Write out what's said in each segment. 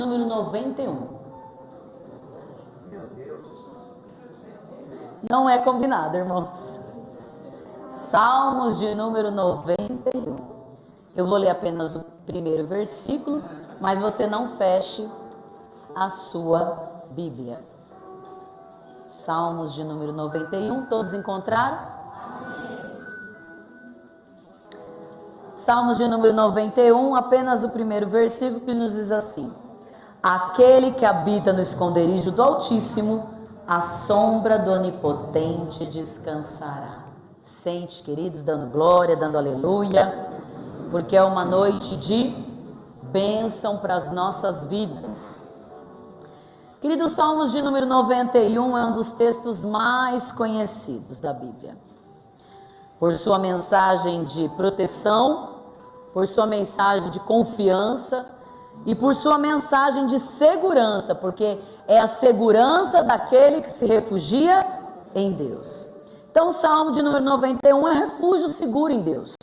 número 91. Não é combinado, irmãos. Salmos de número 91. Eu vou ler apenas o primeiro versículo, mas você não feche a sua Bíblia. Salmos de número 91, todos encontraram? Salmos de número 91, apenas o primeiro versículo, que nos diz assim: aquele que habita no esconderijo do Altíssimo, à sombra do Onipotente descansará. Sente, queridos, dando glória, dando aleluia, porque é uma noite de bênção para as nossas vidas. Queridos, Salmos de número 91 é um dos textos mais conhecidos da Bíblia, por sua mensagem de proteção, por sua mensagem de confiança e por sua mensagem de segurança, porque é a segurança daquele que se refugia em Deus. Então, o Salmo de número 91 é refúgio seguro em Deus.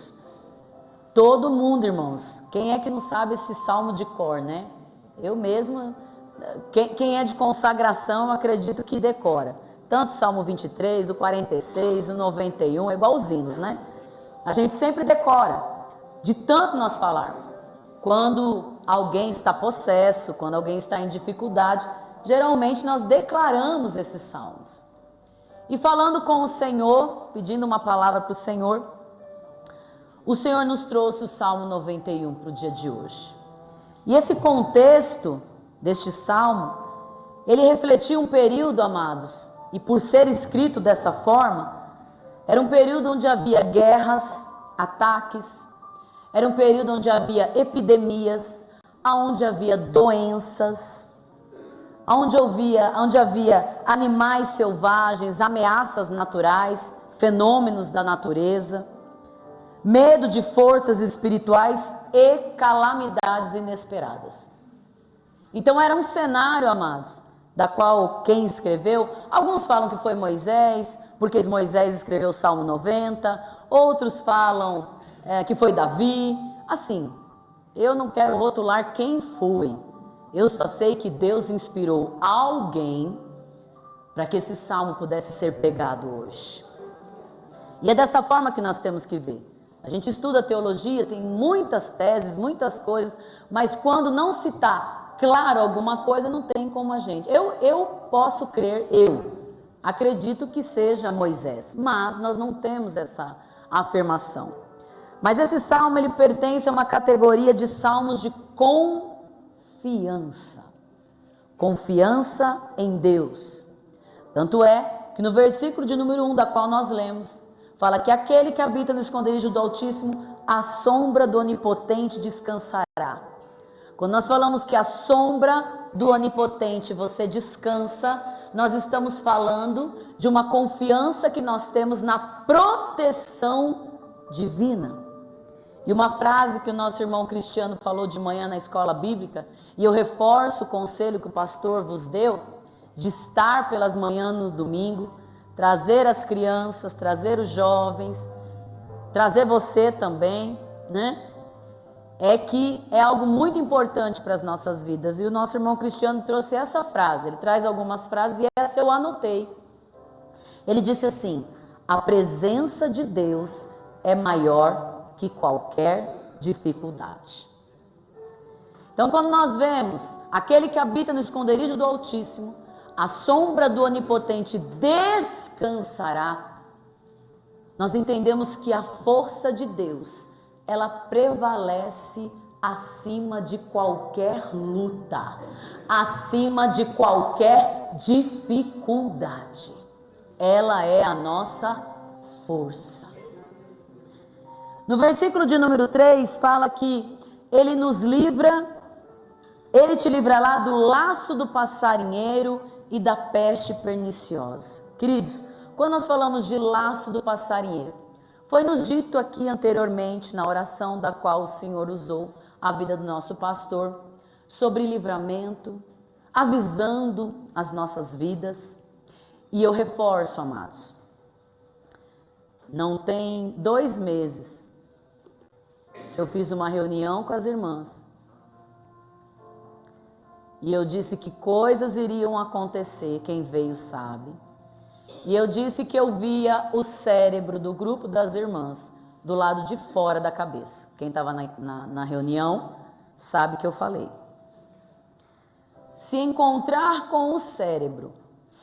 Todo mundo, irmãos, quem é que não sabe esse salmo de cor, né? Eu mesma, quem é de consagração, acredito que decora. Tanto o Salmo 23, o 46, o 91, é igual os hinos, né? A gente sempre decora, de tanto nós falarmos. Quando alguém está possesso, quando alguém está em dificuldade, geralmente nós declaramos esses salmos. E falando com o Senhor, pedindo uma palavra para o Senhor nos trouxe o Salmo 91 para o dia de hoje. E esse contexto deste salmo, ele refletia um período, amados, e por ser escrito dessa forma, era um período onde havia guerras, ataques, era um período onde havia epidemias, onde havia doenças, onde havia animais selvagens, ameaças naturais, fenômenos da natureza, medo de forças espirituais e calamidades inesperadas. Então era um cenário, amados, da qual quem escreveu, alguns falam que foi Moisés, porque Moisés escreveu o Salmo 90, outros falam que foi Davi. Assim, eu não quero rotular quem foi, eu só sei que Deus inspirou alguém para que esse salmo pudesse ser pregado hoje. E é dessa forma que nós temos que ver. A gente estuda teologia, tem muitas teses, muitas coisas, mas quando não se está claro alguma coisa, não tem como a gente. Eu posso crer, eu acredito que seja Moisés, mas nós não temos essa afirmação. Mas esse salmo, ele pertence a uma categoria de salmos de confiança. Confiança em Deus. Tanto é que no versículo de número 1, da qual nós lemos, fala que aquele que habita no esconderijo do Altíssimo, à sombra do Onipotente descansará. Quando nós falamos que a sombra do Onipotente você descansa, nós estamos falando de uma confiança que nós temos na proteção divina. E uma frase que o nosso irmão Cristiano falou de manhã na escola bíblica, e eu reforço o conselho que o pastor vos deu, de estar pelas manhãs no domingo, trazer as crianças, trazer os jovens, trazer você também, né? É que é algo muito importante para as nossas vidas. E o nosso irmão Cristiano trouxe essa frase, ele traz algumas frases e essa eu anotei. Ele disse assim: a presença de Deus é maior que qualquer dificuldade. Então, quando nós vemos aquele que habita no esconderijo do Altíssimo, a sombra do Onipotente descansará, nós entendemos que a força de Deus, ela prevalece acima de qualquer luta, acima de qualquer dificuldade. Ela é a nossa força. No versículo de número 3, fala que ele nos livra, ele te livrará do laço do passarinheiro e da peste perniciosa. Queridos, quando nós falamos de laço do passarinheiro, foi nos dito aqui anteriormente, na oração da qual o Senhor usou a vida do nosso pastor, sobre livramento, avisando as nossas vidas. E eu reforço, amados, não tem 2 meses, eu fiz uma reunião com as irmãs. E eu disse que coisas iriam acontecer, quem veio sabe. E eu disse que eu via o cérebro do grupo das irmãs do lado de fora da cabeça. Quem estava na reunião sabe que eu falei. Se encontrar com o cérebro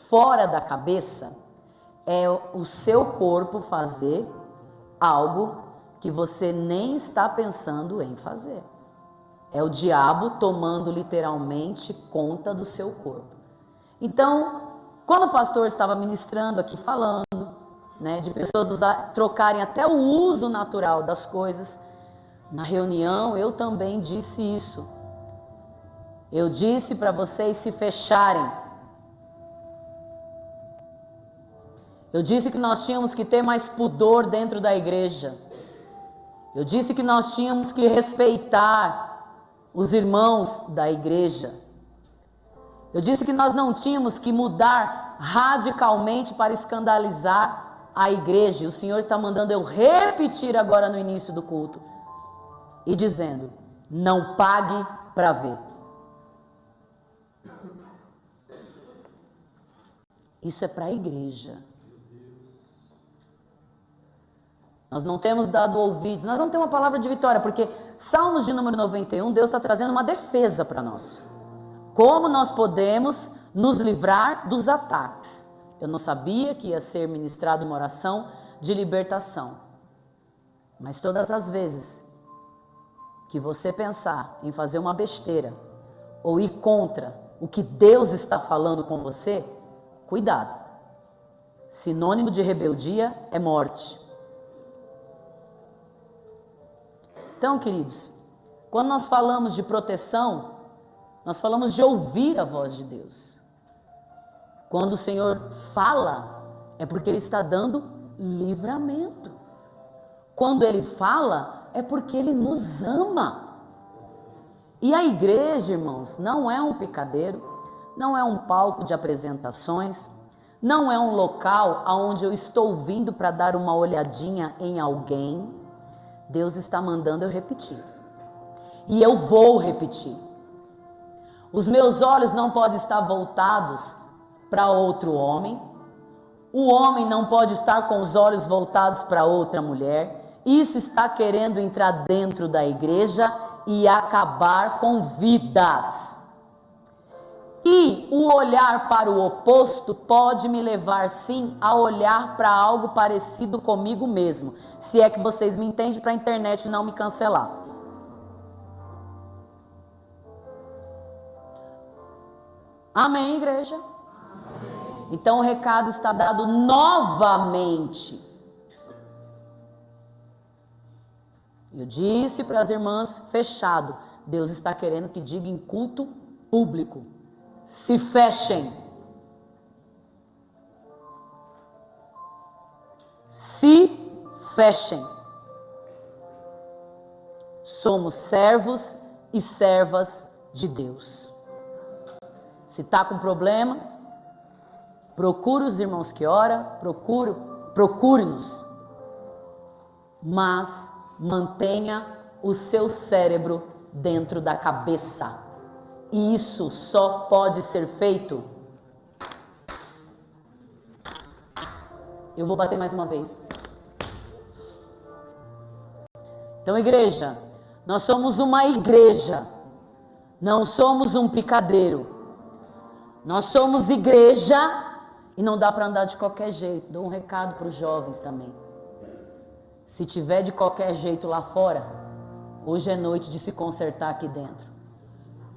fora da cabeça, é o seu corpo fazer algo que você nem está pensando em fazer. É o diabo tomando literalmente conta do seu corpo. Então, quando o pastor estava ministrando aqui, falando, né, de pessoas trocarem até o uso natural das coisas, na reunião eu também disse isso. Eu disse para vocês se fecharem. Eu disse que nós tínhamos que ter mais pudor dentro da igreja. Eu disse que nós tínhamos que respeitar os irmãos da igreja. Eu disse que nós não tínhamos que mudar radicalmente para escandalizar a igreja. E o Senhor está mandando eu repetir agora no início do culto. E dizendo, não pague para ver. Isso é para a igreja. Nós não temos dado ouvidos, nós não temos uma palavra de vitória, porque Salmos de número 91, Deus está trazendo uma defesa para nós. Como nós podemos nos livrar dos ataques? Eu não sabia que ia ser ministrada uma oração de libertação. Mas todas as vezes que você pensar em fazer uma besteira ou ir contra o que Deus está falando com você, cuidado. Sinônimo de rebeldia é morte. Então, queridos, quando nós falamos de proteção, nós falamos de ouvir a voz de Deus. Quando o Senhor fala, é porque Ele está dando livramento. Quando Ele fala, é porque Ele nos ama. E a igreja, irmãos, não é um picadeiro, não é um palco de apresentações, não é um local onde eu estou vindo para dar uma olhadinha em alguém. Deus está mandando eu repetir. E eu vou repetir. Os meus olhos não podem estar voltados para outro homem. O homem não pode estar com os olhos voltados para outra mulher. Isso está querendo entrar dentro da igreja e acabar com vidas. E o olhar para o oposto pode me levar, sim, a olhar para algo parecido comigo mesmo. Se é que vocês me entendem, para a internet não me cancelar. Amém, igreja? Amém. Então o recado está dado novamente. Eu disse para as irmãs, fechado. Deus está querendo que diga em culto público. Se fechem. Se fechem. Somos servos e servas de Deus. Se está com problema, procure os irmãos que oram, procure-nos. Mas mantenha o seu cérebro dentro da cabeça. E isso só pode ser feito. Eu vou bater mais uma vez. Então, igreja, nós somos uma igreja. Não somos um picadeiro. Nós somos igreja e não dá para andar de qualquer jeito. Dou um recado para os jovens também. Se tiver de qualquer jeito lá fora, hoje é noite de se consertar aqui dentro.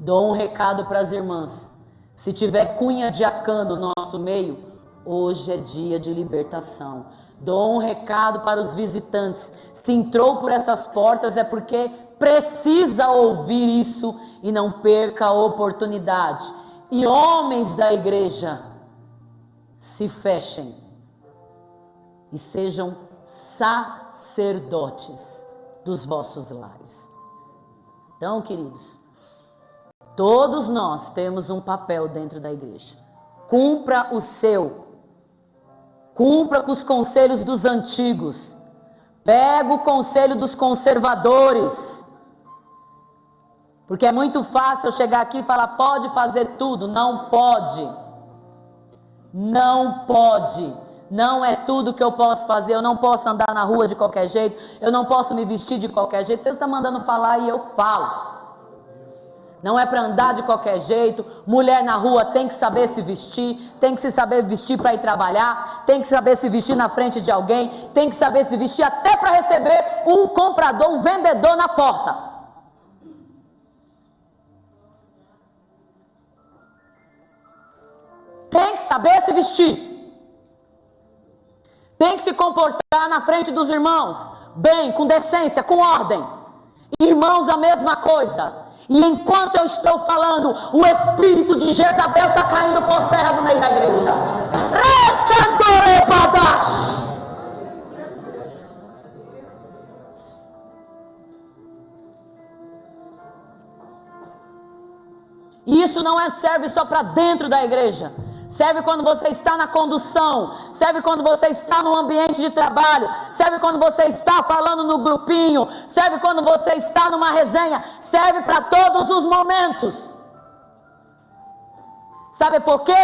Dou um recado para as irmãs. Se tiver cunha de Acã no nosso meio, hoje é dia de libertação. Dou um recado para os visitantes. Se entrou por essas portas é porque precisa ouvir isso e não perca a oportunidade. E homens da igreja, se fechem e sejam sacerdotes dos vossos lares. Então, queridos, todos nós temos um papel dentro da igreja. Cumpra o seu. Cumpra com os conselhos dos antigos. Pega o conselho dos conservadores. Porque é muito fácil eu chegar aqui e falar, pode fazer tudo. Não pode. Não pode. Não é tudo que eu posso fazer. Eu não posso andar na rua de qualquer jeito. Eu não posso me vestir de qualquer jeito. Deus está mandando falar e eu falo. Não é para andar de qualquer jeito. Mulher na rua tem que saber se vestir, tem que se saber vestir para ir trabalhar, tem que saber se vestir na frente de alguém, tem que saber se vestir até para receber um comprador, um vendedor na porta. Tem que saber se vestir. Tem que se comportar na frente dos irmãos, bem, com decência, com ordem. Irmãos, a mesma coisa. E enquanto eu estou falando, o espírito de Jezabel está caindo por terra no meio da igreja. E isso não serve só para dentro da igreja. Serve quando você está na condução, serve quando você está no ambiente de trabalho, serve quando você está falando no grupinho, serve quando você está numa resenha, serve para todos os momentos. Sabe por quê?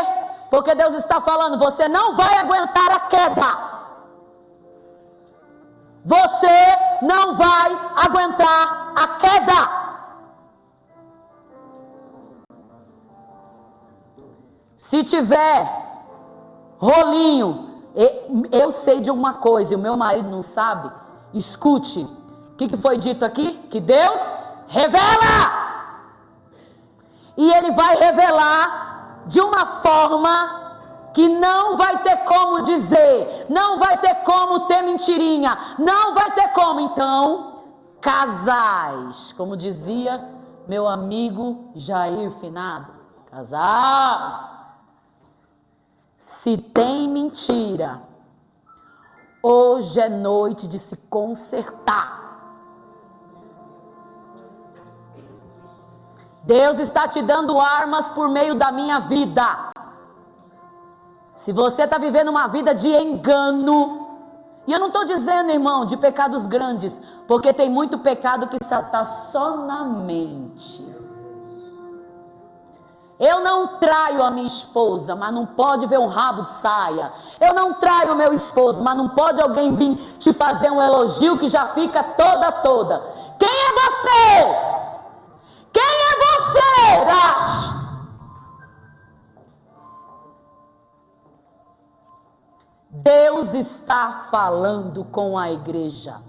Porque Deus está falando, você não vai aguentar a queda. Você não vai aguentar a queda. Se tiver rolinho, eu sei de uma coisa e o meu marido não sabe, escute, o que foi dito aqui? Que Deus revela! E Ele vai revelar de uma forma que não vai ter como dizer, não vai ter como ter mentirinha, não vai ter como. Então, casais, como dizia meu amigo Jair Finado, casais. Se tem mentira, hoje é noite de se consertar. Deus está te dando armas por meio da minha vida. Se você está vivendo uma vida de engano, e eu não estou dizendo, irmão, de pecados grandes, porque tem muito pecado que está só na mente. Eu não traio a minha esposa, mas não pode ver um rabo de saia. Eu não traio o meu esposo, mas não pode alguém vir te fazer um elogio que já fica toda. Quem é você? Quem é você, Rash? Deus está falando com a igreja.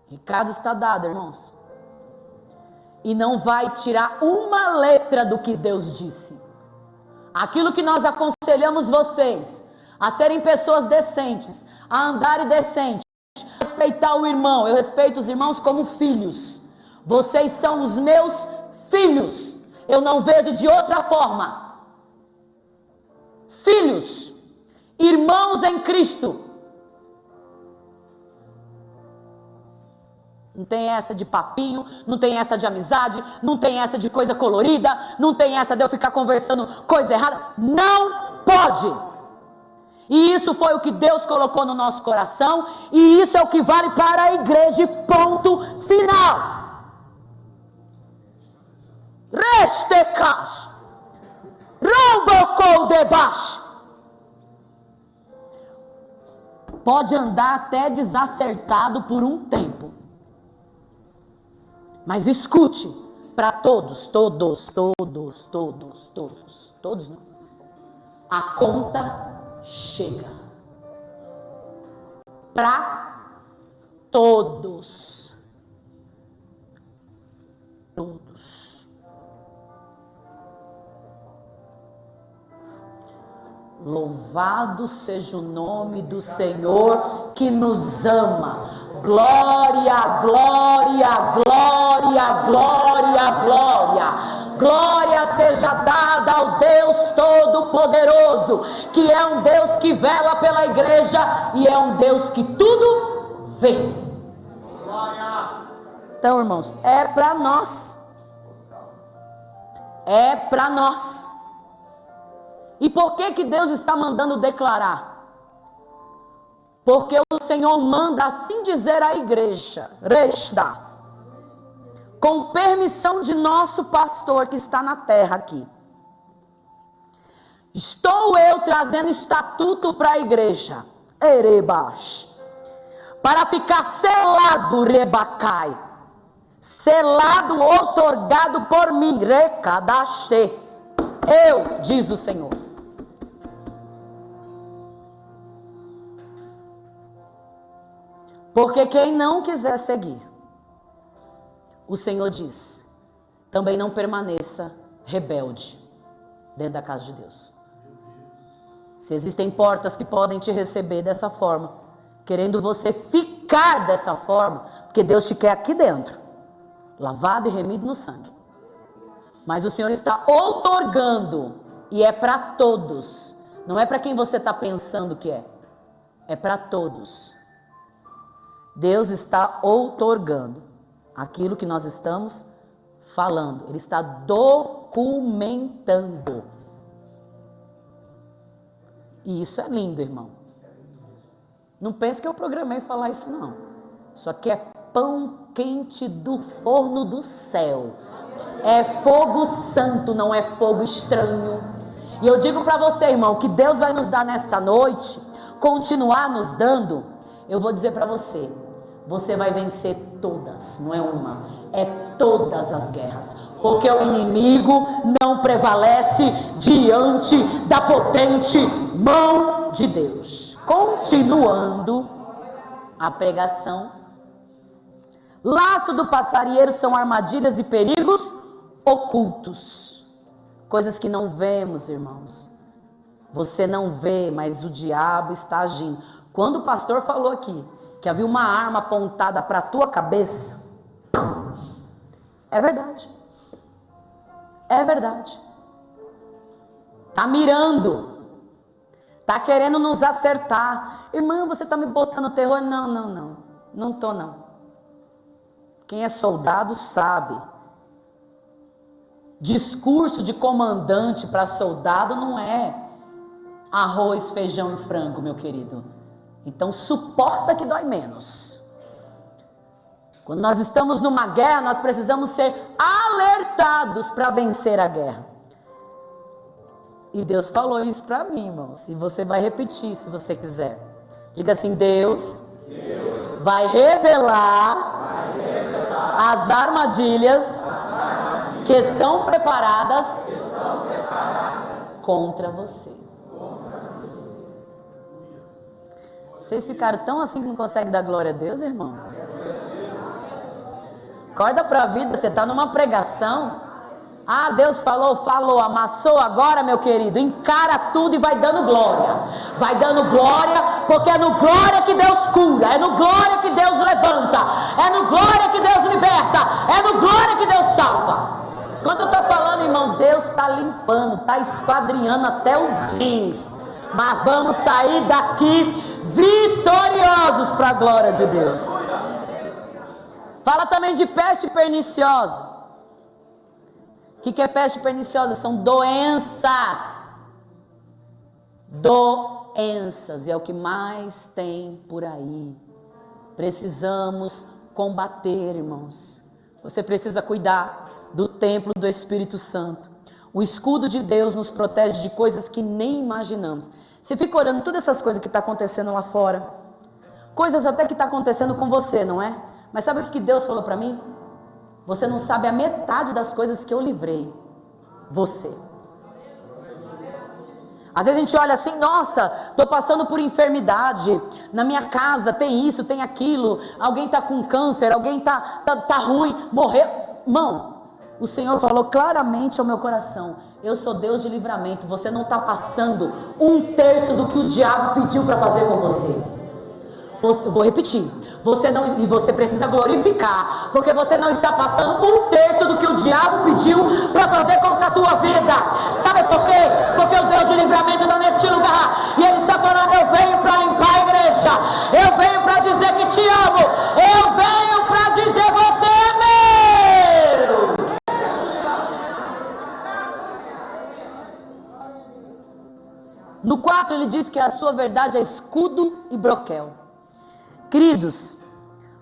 Recado está dado, irmãos. E não vai tirar uma letra do que Deus disse. Aquilo que nós aconselhamos vocês, a serem pessoas decentes, a andarem decentes, a respeitar o irmão. Eu respeito os irmãos como filhos. Vocês são os meus filhos. Eu não vejo de outra forma. Filhos, irmãos em Cristo. Não tem essa de papinho, não tem essa de amizade, não tem essa de coisa colorida, não tem essa de eu ficar conversando coisa errada. Não pode! E isso foi o que Deus colocou no nosso coração, e isso é o que vale para a igreja, ponto final. Restecas, rombocou debaixo. Pode andar até desacertado por um tempo. Mas escute, para todos nós, a conta chega. Para todos. Louvado seja o nome do Senhor que nos ama. Glória, glória, glória, glória, glória. Glória seja dada ao Deus Todo-Poderoso, que é um Deus que vela pela igreja e é um Deus que tudo vê. Então, irmãos, é para nós. É para nós. E por que Deus está mandando declarar? Porque o Senhor manda assim dizer à igreja, Resta, com permissão de nosso pastor que está na terra aqui. Estou eu trazendo estatuto para a igreja, Erebas, para ficar selado, Rebacai, selado, outorgado por mim, Recadaste. Eu, diz o Senhor. Porque quem não quiser seguir, o Senhor diz, também não permaneça rebelde dentro da casa de Deus. Se existem portas que podem te receber dessa forma, querendo você ficar dessa forma, porque Deus te quer aqui dentro, lavado e remido no sangue. Mas o Senhor está outorgando, e é para todos, não é para quem você está pensando que é para todos. Deus está outorgando aquilo que nós estamos falando, Ele está documentando. E isso é lindo, irmão. Não pense que eu programei falar isso, não. Isso aqui é pão quente do forno do céu. É fogo santo, não é fogo estranho. E eu digo para você, irmão, que Deus vai nos dar nesta noite, continuar nos dando. Eu vou dizer para você, você vai vencer todas, não é uma, é todas as guerras. Porque o inimigo não prevalece diante da potente mão de Deus. Continuando a pregação. Laço do passarinheiro são armadilhas e perigos ocultos. Coisas que não vemos, irmãos. Você não vê, mas o diabo está agindo. Quando o pastor falou aqui que havia uma arma apontada para a tua cabeça, é verdade. É verdade. Está mirando. Está querendo nos acertar. Irmã, você está me botando terror? Não. Não estou, não. Quem é soldado sabe. Discurso de comandante para soldado não é arroz, feijão e frango, meu querido. Então suporta que dói menos. Quando nós estamos numa guerra, nós precisamos ser alertados para vencer a guerra. E Deus falou isso para mim, irmãos. E você vai repetir se você quiser. Diga assim: Deus vai revelar as armadilhas que estão preparadas contra você. Vocês ficaram tão assim que não conseguem dar glória a Deus, irmão? Acorda para a vida, você está numa pregação. Ah, Deus falou, amassou agora, meu querido. Encara tudo e vai dando glória. Vai dando glória, porque é no glória que Deus cura. É no glória que Deus levanta. É no glória que Deus liberta. É no glória que Deus salva. Quando eu estou falando, irmão, Deus está limpando, está esquadrinhando até os rins. Mas vamos sair daqui vitoriosos para a glória de Deus. Fala também de peste perniciosa. O que é peste perniciosa? São doenças. Doenças. E é o que mais tem por aí. Precisamos combater, irmãos. Você precisa cuidar do templo do Espírito Santo. O escudo de Deus nos protege de coisas que nem imaginamos. Você fica olhando todas essas coisas que estão acontecendo lá fora. Coisas até que estão acontecendo com você, não é? Mas sabe o que Deus falou para mim? Você não sabe a metade das coisas que eu livrei. Você. Às vezes a gente olha assim, nossa, estou passando por enfermidade. Na minha casa tem isso, tem aquilo. Alguém está com câncer, alguém está ruim, morreu. Irmão, o Senhor falou claramente ao meu coração: eu sou Deus de livramento. Você não está passando 1/3 do que o diabo pediu para fazer com você. Eu vou repetir. E você precisa glorificar, porque você não está passando 1/3 do que o diabo pediu para fazer com a tua vida. Sabe por quê? Porque o Deus de livramento está neste lugar, e Ele está falando: eu venho para limpar a igreja, eu venho para dizer que te amo, eu venho para dizer você é meu. No quarto 4 ele diz que a sua verdade é escudo e broquel. Queridos,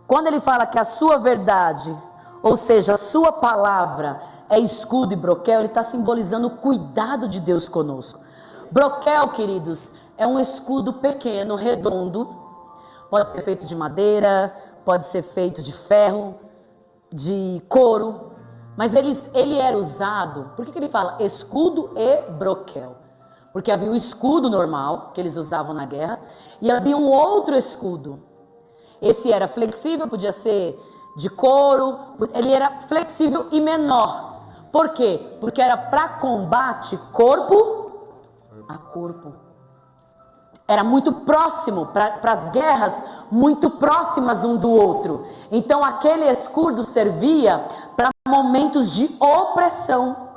quando ele fala que a sua verdade, ou seja, a sua palavra é escudo e broquel, ele está simbolizando o cuidado de Deus conosco. Broquel, queridos, é um escudo pequeno, redondo, pode ser feito de madeira, pode ser feito de ferro, de couro, mas ele era usado, por que ele fala escudo e broquel? Porque havia o escudo normal, que eles usavam na guerra, e havia um outro escudo. Esse era flexível, podia ser de couro, ele era flexível e menor. Por quê? Porque era para combate corpo a corpo. Era muito próximo, para as guerras, muito próximas um do outro. Então aquele escudo servia para momentos de opressão.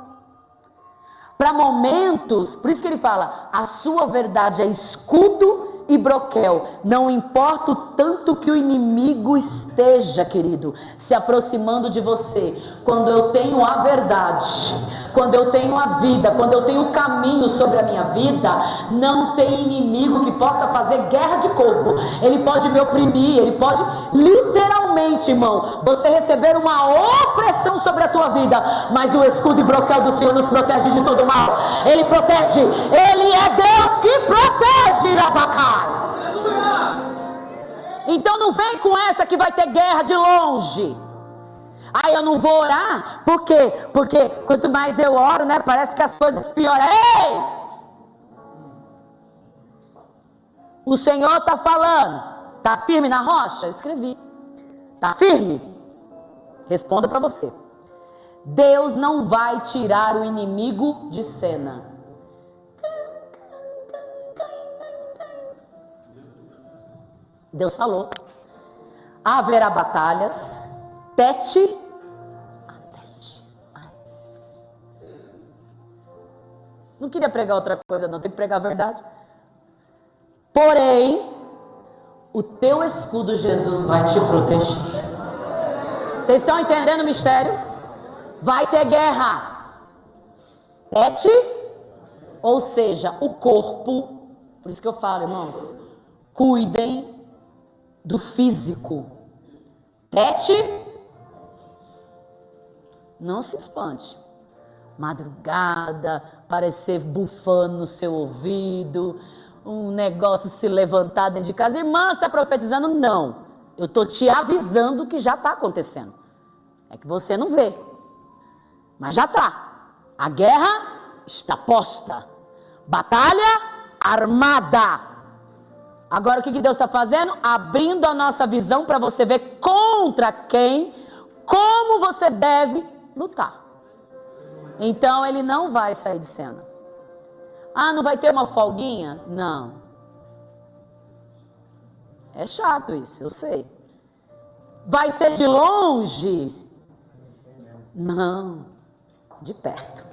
Para momentos, por isso que ele fala, a sua verdade é escudo e broquel. Não importa o tanto que o inimigo esteja, querido, se aproximando de você. Quando eu tenho a verdade, quando eu tenho a vida, quando eu tenho o caminho sobre a minha vida, não tem inimigo que possa fazer guerra de corpo. Ele pode me oprimir, ele pode literalmente, irmão, você receber uma opressão sobre a tua vida, mas o escudo e broquel do Senhor nos protege de todo mal. Ele protege, ele é Deus que protege, Rabacai. Então não vem com essa que vai ter guerra de longe. Aí eu não vou orar, por quê? Porque quanto mais eu oro, né, parece que as coisas pioram. Ei! O Senhor está falando, está firme na rocha? Eu escrevi. Está firme? Responda para você. Deus não vai tirar o inimigo de cena. Deus falou. Haverá batalhas, tete a tete. Não queria pregar outra coisa não, tem que pregar a verdade. Porém, o teu escudo, Jesus, vai te proteger. Vocês estão entendendo o mistério? Vai ter guerra. Tete, ou seja, o corpo. Por isso que eu falo, irmãos, cuidem do físico. Tete, não se espante. Madrugada, parecer bufando no seu ouvido, um negócio se levantar dentro de casa. Irmã, está profetizando? Não. Eu estou te avisando que já está acontecendo. É que você não vê. Mas já está. A guerra está posta. Batalha armada. Agora o que Deus está fazendo? Abrindo a nossa visão para você ver contra quem, como você deve lutar. Então ele não vai sair de cena. Ah, não vai ter uma folguinha? Não. É chato isso, eu sei. Vai ser de longe? Não. De perto.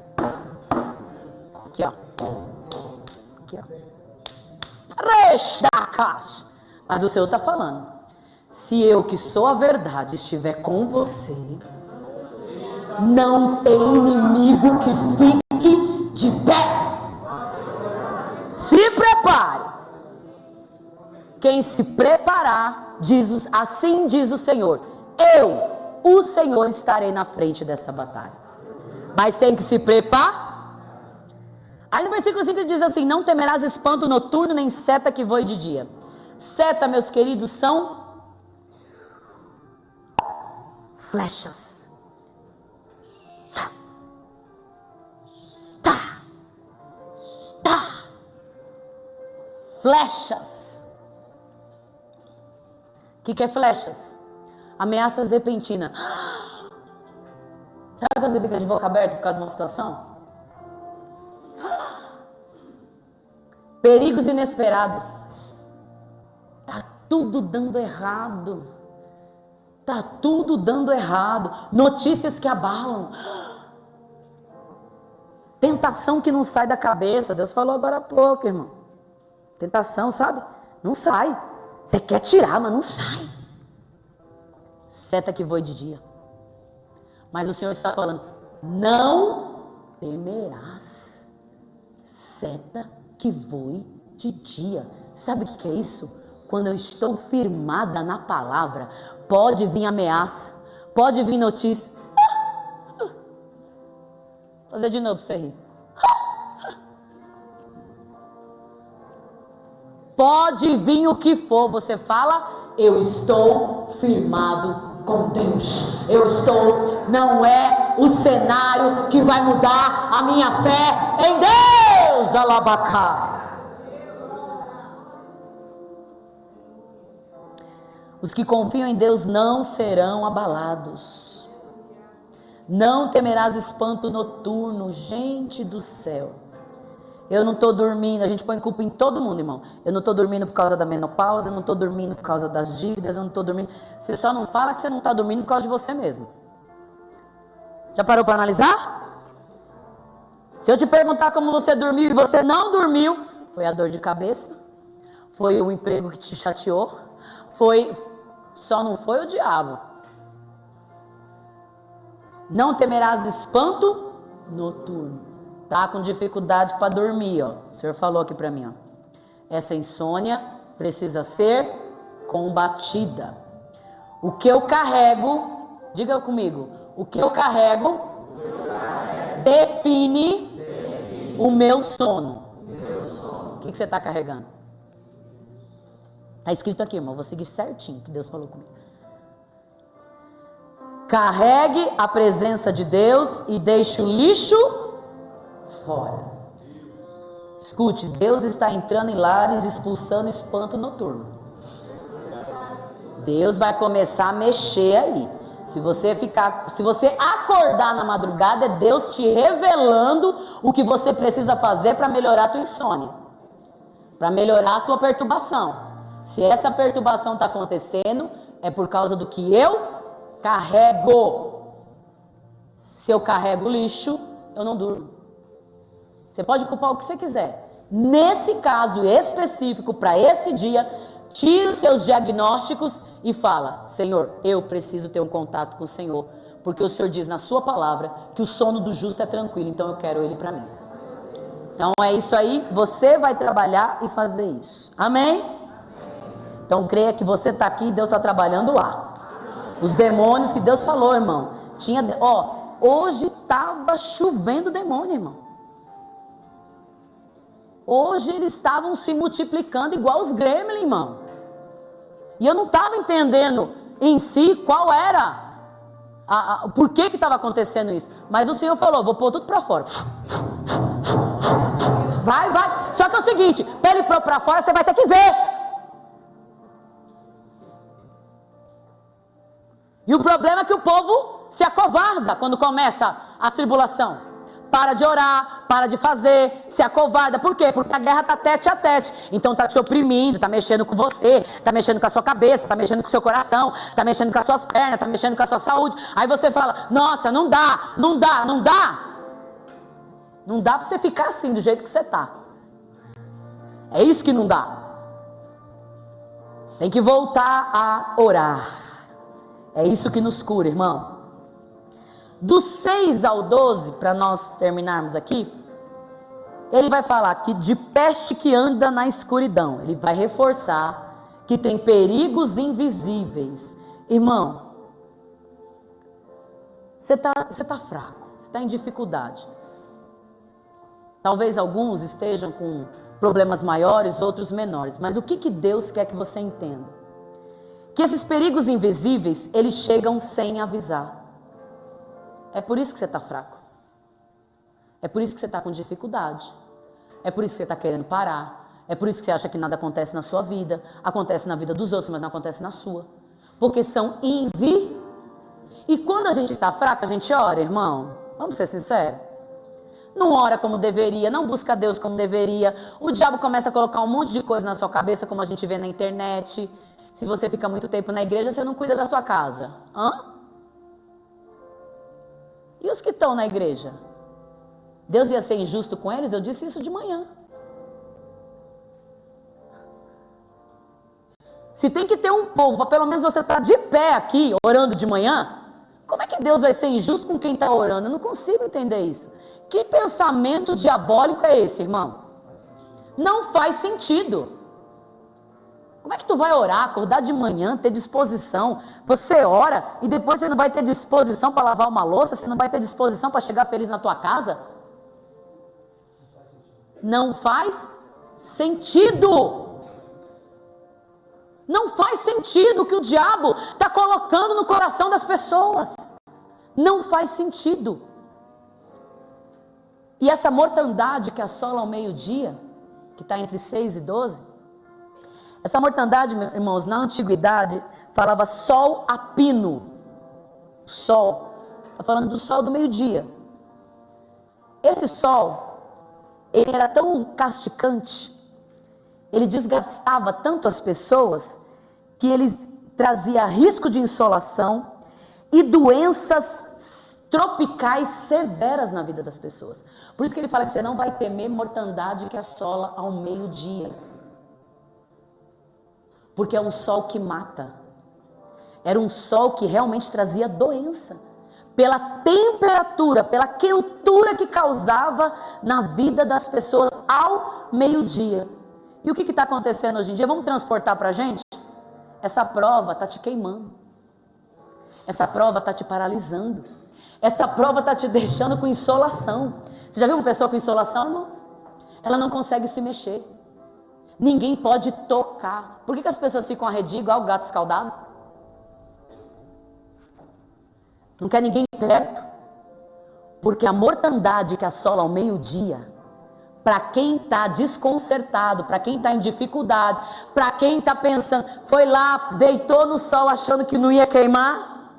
Aqui, ó. Aqui, ó. Mas o Senhor está falando. Se eu, que sou a verdade, estiver com você, não tem inimigo que fique de pé. Se prepare. Quem se preparar, assim diz o Senhor, eu, o Senhor, estarei na frente dessa batalha. Mas tem que se preparar. Aí no versículo 5 diz assim, não temerás espanto noturno, nem seta que voe de dia. Seta, meus queridos, são flechas. Flechas. O que é flechas? Ameaças repentinas. Sabe quando você fica de boca aberta por causa de uma situação? Perigos inesperados. Tá tudo dando errado. Tá tudo dando errado. Notícias que abalam. Tentação que não sai da cabeça. Deus falou agora há pouco, irmão. Tentação, sabe? Não sai. Você quer tirar, mas não sai. Seta que voe de dia. Mas o Senhor está falando, não temerás. Seta que voe de dia. Sabe o que é isso? Quando eu estou firmada na palavra, pode vir ameaça, pode vir notícia. Vou fazer de novo para você rir. Pode vir o que for, você fala, eu estou firmado com Deus. Eu estou, não é o cenário que vai mudar a minha fé em Deus, alabacá. Os que confiam em Deus não serão abalados. Não temerás espanto noturno, gente do céu. Eu não estou dormindo, a gente põe culpa em todo mundo, irmão. Eu não estou dormindo por causa da menopausa, eu não estou dormindo por causa das dívidas, eu não estou dormindo. Você só não fala que você não está dormindo por causa de você mesmo. Já parou para analisar? Se eu te perguntar como você dormiu e você não dormiu, foi a dor de cabeça, foi o emprego que te chateou, só não foi o diabo. Não temerás espanto noturno. Tá com dificuldade para dormir, ó. O senhor falou aqui para mim, ó. Essa insônia precisa ser combatida. O que eu carrego, diga comigo, o que eu carrego define o meu sono. O que você está carregando? Está escrito aqui, irmão. Vou seguir certinho o que Deus falou comigo. Carregue a presença de Deus e deixe o lixo fora. Escute, Deus está entrando em lares, expulsando espanto noturno. Deus vai começar a mexer aí. Se você acordar na madrugada, é Deus te revelando o que você precisa fazer para melhorar a tua insônia, para melhorar a tua perturbação. Se essa perturbação está acontecendo, é por causa do que eu carrego. Se eu carrego lixo, eu não durmo. Você pode culpar o que você quiser. Nesse caso específico, para esse dia, tira os seus diagnósticos e fala: Senhor, eu preciso ter um contato com o Senhor, porque o Senhor diz na sua palavra que o sono do justo é tranquilo, então eu quero ele para mim. Então é isso aí, você vai trabalhar e fazer isso. Amém? Então creia que você está aqui e Deus está trabalhando lá. Os demônios que Deus falou, irmão. Hoje estava chovendo demônio, irmão. Hoje eles estavam se multiplicando igual os gremlins, irmão. E eu não estava entendendo em si qual era, por que estava acontecendo isso. Mas o Senhor falou: vou pôr tudo para fora. Vai. Só que é o seguinte, para ele pôr para fora, você vai ter que ver. E o problema é que o povo se acovarda quando começa a tribulação. Para de orar, para de fazer, se acovarda. Por quê? Porque a guerra está tete a tete. Então está te oprimindo, está mexendo com você, está mexendo com a sua cabeça, está mexendo com o seu coração, está mexendo com as suas pernas, está mexendo com a sua saúde. Aí você fala: nossa, não dá. Não dá para você ficar assim, do jeito que você está. É isso que não dá. Tem que voltar a orar. É isso que nos cura, irmão. Do 6 ao 12, para nós terminarmos aqui, ele vai falar que de peste que anda na escuridão. Ele vai reforçar que tem perigos invisíveis. Irmão, você tá fraco, você está em dificuldade. Talvez alguns estejam com problemas maiores, outros menores. Mas o que Deus quer que você entenda? Que esses perigos invisíveis, eles chegam sem avisar. É por isso que você está fraco. É por isso que você está com dificuldade. É por isso que você está querendo parar. É por isso que você acha que nada acontece na sua vida. Acontece na vida dos outros, mas não acontece na sua. Porque são E quando a gente está fraco, a gente ora, irmão. Vamos ser sinceros. Não ora como deveria, não busca Deus como deveria. O diabo começa a colocar um monte de coisa na sua cabeça, como a gente vê na internet. Se você fica muito tempo na igreja, você não cuida da tua casa. E os que estão na igreja? Deus ia ser injusto com eles? Eu disse isso de manhã. Se tem que ter um povo, para pelo menos você estar de pé aqui, orando de manhã, como é que Deus vai ser injusto com quem está orando? Eu não consigo entender isso. Que pensamento diabólico é esse, irmão? Não faz sentido. Como é que tu vai orar, acordar de manhã, ter disposição? Você ora e depois você não vai ter disposição para lavar uma louça, você não vai ter disposição para chegar feliz na tua casa? Não faz sentido. Não faz sentido o que o diabo está colocando no coração das pessoas. Não faz sentido. E essa mortandade que assola ao meio-dia, que está entre 6 e 12, essa mortandade, irmãos, na antiguidade, falava sol a pino. Sol. Está falando do sol do meio-dia. Esse sol, ele era tão castigante, ele desgastava tanto as pessoas, que ele trazia risco de insolação e doenças tropicais severas na vida das pessoas. Por isso que ele fala que você não vai temer mortandade que assola ao meio-dia. Porque é um sol que mata. Era um sol que realmente trazia doença. Pela temperatura, pela quentura que causava na vida das pessoas ao meio-dia. E o que está acontecendo hoje em dia? Vamos transportar para a gente? Essa prova está te queimando. Essa prova está te paralisando. Essa prova está te deixando com insolação. Você já viu uma pessoa com insolação, irmãos? Ela não consegue se mexer. Ninguém pode tocar. Por que as pessoas ficam arredias igual o gato escaldado? Não quer ninguém perto. Porque a mortandade que assola ao meio-dia, para quem está desconcertado, para quem está em dificuldade, para quem está pensando, foi lá, deitou no sol achando que não ia queimar.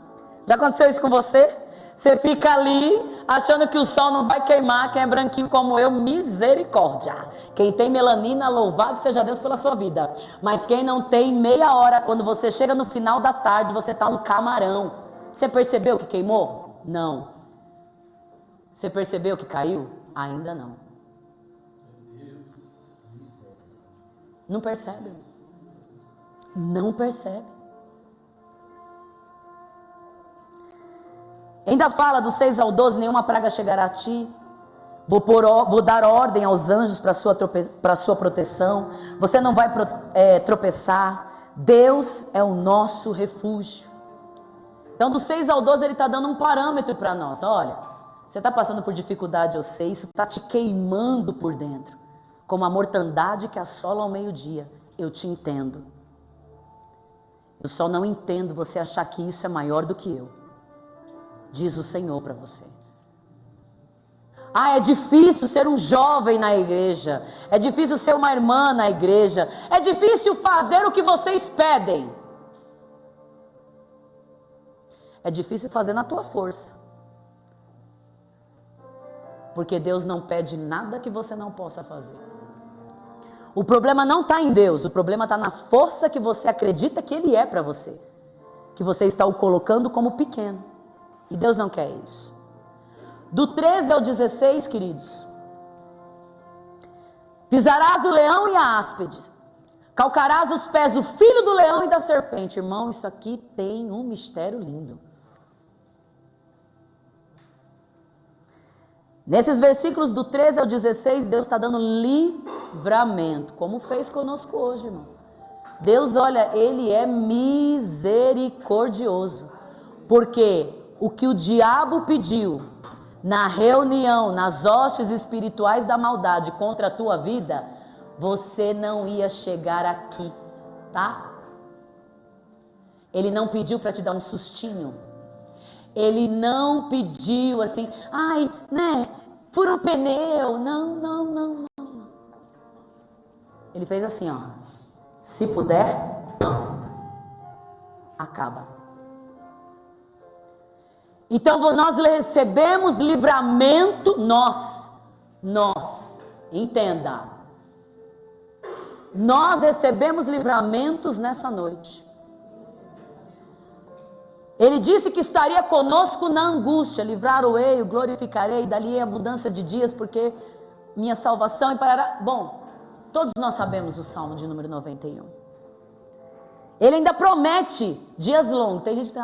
Já aconteceu isso com você? Você fica ali achando que o sol não vai queimar. Quem é branquinho como eu, misericórdia. Quem tem melanina, louvado seja Deus pela sua vida. Mas quem não tem, meia hora, quando você chega no final da tarde, você está um camarão. Você percebeu que queimou? Não. Você percebeu que caiu? Ainda não. Não percebe. Não percebe. Ainda fala do 6 ao 12, nenhuma praga chegará a ti. Vou dar ordem aos anjos para sua proteção. Você não vai tropeçar. Deus é o nosso refúgio. Então do 6 ao 12 ele está dando um parâmetro para nós. Olha, você está passando por dificuldade, eu sei, isso está te queimando por dentro. Como a mortandade que assola ao meio-dia. Eu te entendo. Eu só não entendo você achar que isso é maior do que eu. Diz o Senhor para você. Ah, é difícil ser um jovem na igreja. É difícil ser uma irmã na igreja. É difícil fazer o que vocês pedem. É difícil fazer na tua força. Porque Deus não pede nada que você não possa fazer. O problema não está em Deus. O problema está na força que você acredita que Ele é para você. Que você está o colocando como pequeno. E Deus não quer isso. Do 13 ao 16, queridos. Pisarás o leão e a áspide. Calcarás os pés do filho do leão e da serpente. Irmão, isso aqui tem um mistério lindo. Nesses versículos do 13 ao 16, Deus está dando livramento. Como fez conosco hoje, irmão. Deus, olha, Ele é misericordioso. Porque o que o diabo pediu na reunião, nas hostes espirituais da maldade contra a tua vida, você não ia chegar aqui, tá? Ele não pediu para te dar um sustinho. Ele não pediu assim, ai, né, fura um pneu. Não. Ele fez assim, ó. Se puder, acaba. Então nós recebemos livramento, nós, entenda, nós recebemos livramentos nessa noite. Ele disse que estaria conosco na angústia, livrar-o-ei, o glorificarei, dali a abundância de dias, porque minha salvação e parará. Bom, todos nós sabemos o Salmo de número 91. Ele ainda promete dias longos. Tem gente que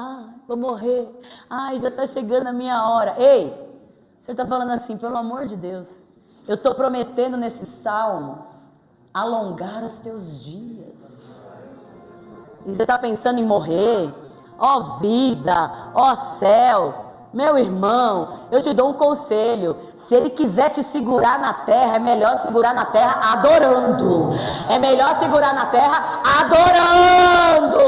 vou morrer. Ai, já está chegando a minha hora. Ei, o senhor está falando assim, pelo amor de Deus. Eu estou prometendo nesses salmos alongar os teus dias. E você está pensando em morrer? Ó vida, ó céu, meu irmão, eu te dou um conselho. Se ele quiser te segurar na terra, é melhor segurar na terra adorando. É melhor segurar na terra adorando.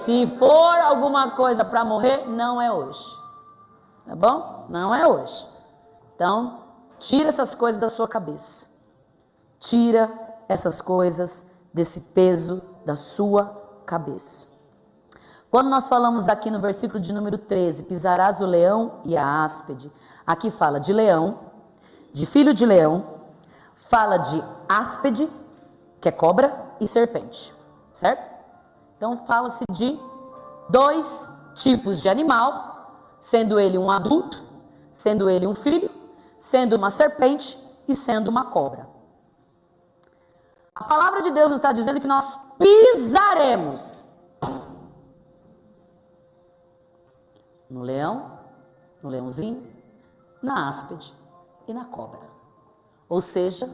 Se for alguma coisa para morrer, não é hoje. Tá bom? Não é hoje. Então, tira essas coisas da sua cabeça. Tira essas coisas desse peso da sua cabeça. Quando nós falamos aqui no versículo de número 13, pisarás o leão e a áspide, aqui fala de leão, de filho de leão, fala de áspide, que é cobra, e serpente, certo? Então fala-se de 2 tipos de animal, sendo ele um adulto, sendo ele um filho, sendo uma serpente e sendo uma cobra. A palavra de Deus nos está dizendo que nós pisaremos no leão, no leãozinho, na áspide e na cobra. Ou seja,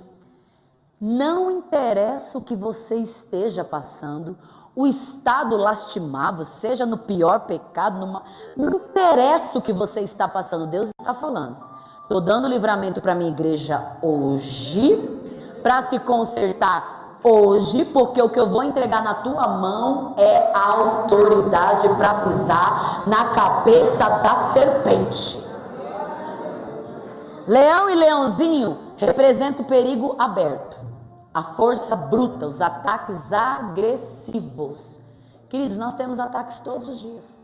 não interessa o que você esteja passando, o estado lastimável, seja no pior pecado, não interessa o que você está passando, Deus está falando. Estou dando livramento para a minha igreja hoje, para se consertar hoje, porque o que eu vou entregar na tua mão é a autoridade para pisar na cabeça da serpente. Leão e leãozinho representam o perigo aberto, a força bruta, os ataques agressivos. Queridos, nós temos ataques todos os dias.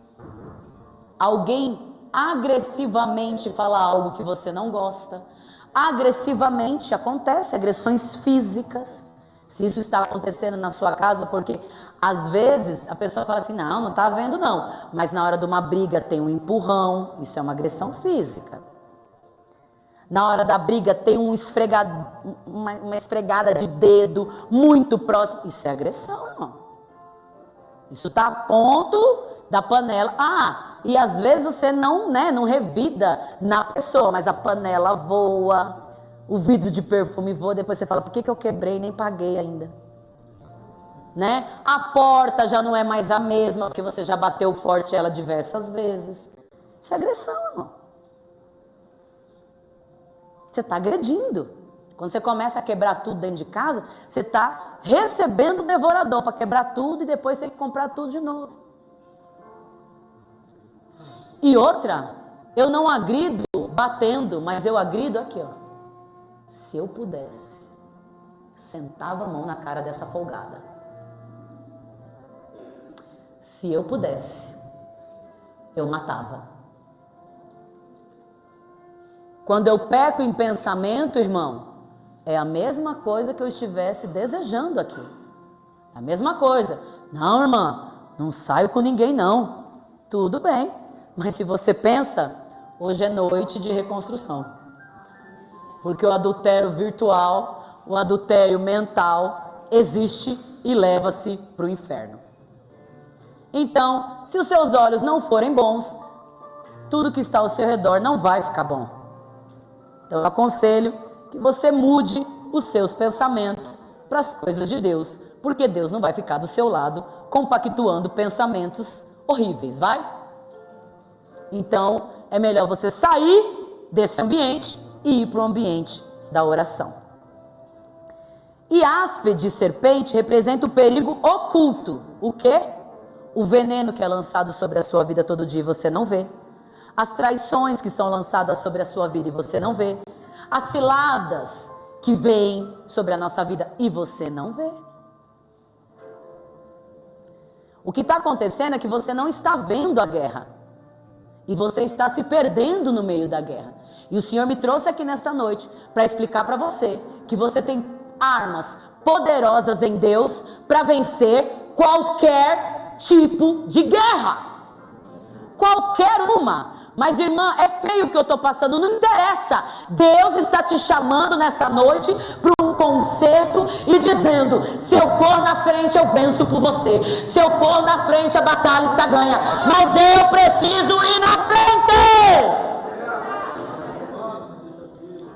Alguém agressivamente fala algo que você não gosta. Agressivamente acontece, agressões físicas. Se isso está acontecendo na sua casa, porque às vezes a pessoa fala assim, não está vendo não. Mas na hora de uma briga tem um empurrão, isso é uma agressão física. Na hora da briga tem uma esfregada de dedo muito próximo, isso é agressão, irmão. Isso está a ponto da panela. E às vezes você não revida na pessoa, mas a panela voa. O vidro de perfume voa, depois você fala, por que eu quebrei e nem paguei ainda? Né? A porta já não é mais a mesma, porque você já bateu forte ela diversas vezes. Isso é agressão, irmão. Você está agredindo. Quando você começa a quebrar tudo dentro de casa, você está recebendo o devorador para quebrar tudo e depois tem que comprar tudo de novo. E outra, eu não agrido batendo, mas eu agrido aqui, ó. Se eu pudesse, sentava a mão na cara dessa folgada. Se eu pudesse, eu matava. Quando eu peco em pensamento, irmão, é a mesma coisa que eu estivesse desejando aqui. A mesma coisa. Não, irmã, não saio com ninguém não. Tudo bem, mas se você pensa, hoje é noite de reconstrução. Porque o adultério virtual, o adultério mental existe e leva-se para o inferno. Então, se os seus olhos não forem bons, tudo que está ao seu redor não vai ficar bom. Então eu aconselho que você mude os seus pensamentos para as coisas de Deus, porque Deus não vai ficar do seu lado compactuando pensamentos horríveis, vai? Então é melhor você sair desse ambiente e ir para o ambiente da oração. E áspide, serpente, representa o perigo oculto. O quê? O veneno que é lançado sobre a sua vida todo dia e você não vê. As traições que são lançadas sobre a sua vida e você não vê. As ciladas que vêm sobre a nossa vida e você não vê. O que está acontecendo é que você não está vendo a guerra. E você está se perdendo no meio da guerra. E o Senhor me trouxe aqui nesta noite para explicar para você que você tem armas poderosas em Deus para vencer qualquer tipo de guerra. Qualquer uma. Mas, irmã, é feio o que eu estou passando, não interessa. Deus está te chamando nessa noite para um concerto e dizendo, se eu for na frente, eu venço por você. Se eu for na frente, a batalha está ganha. Mas eu preciso ir na frente.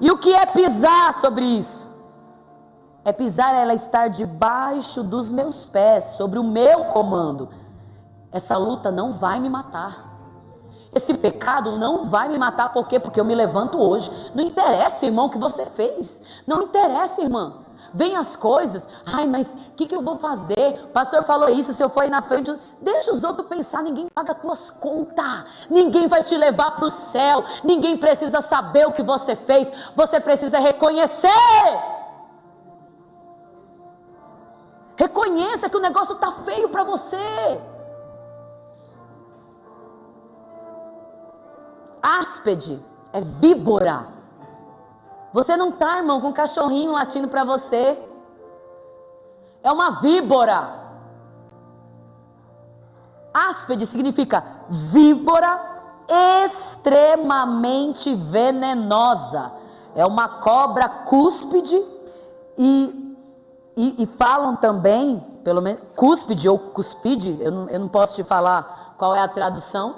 E o que é pisar sobre isso? é pisar, ela estar debaixo dos meus pés, sobre o meu comando. Essa luta não vai me matar. Esse pecado não vai me matar, por quê? Porque eu me levanto hoje. Não interessa, irmão, o que você fez. Não interessa, irmã. Vem as coisas, ai, mas o que eu vou fazer? O pastor falou isso, se eu for ir na frente, deixa os outros pensar, ninguém paga as tuas contas, ninguém vai te levar para o céu, ninguém precisa saber o que você fez, você precisa reconhecer. Reconheça que o negócio está feio para você. Áspide é víbora. Você não está, irmão, com um cachorrinho latindo para você. É uma víbora. Áspide significa víbora extremamente venenosa. É uma cobra cúspide e falam também, pelo menos, cúspide ou cuspide, eu não posso te falar qual é a tradução,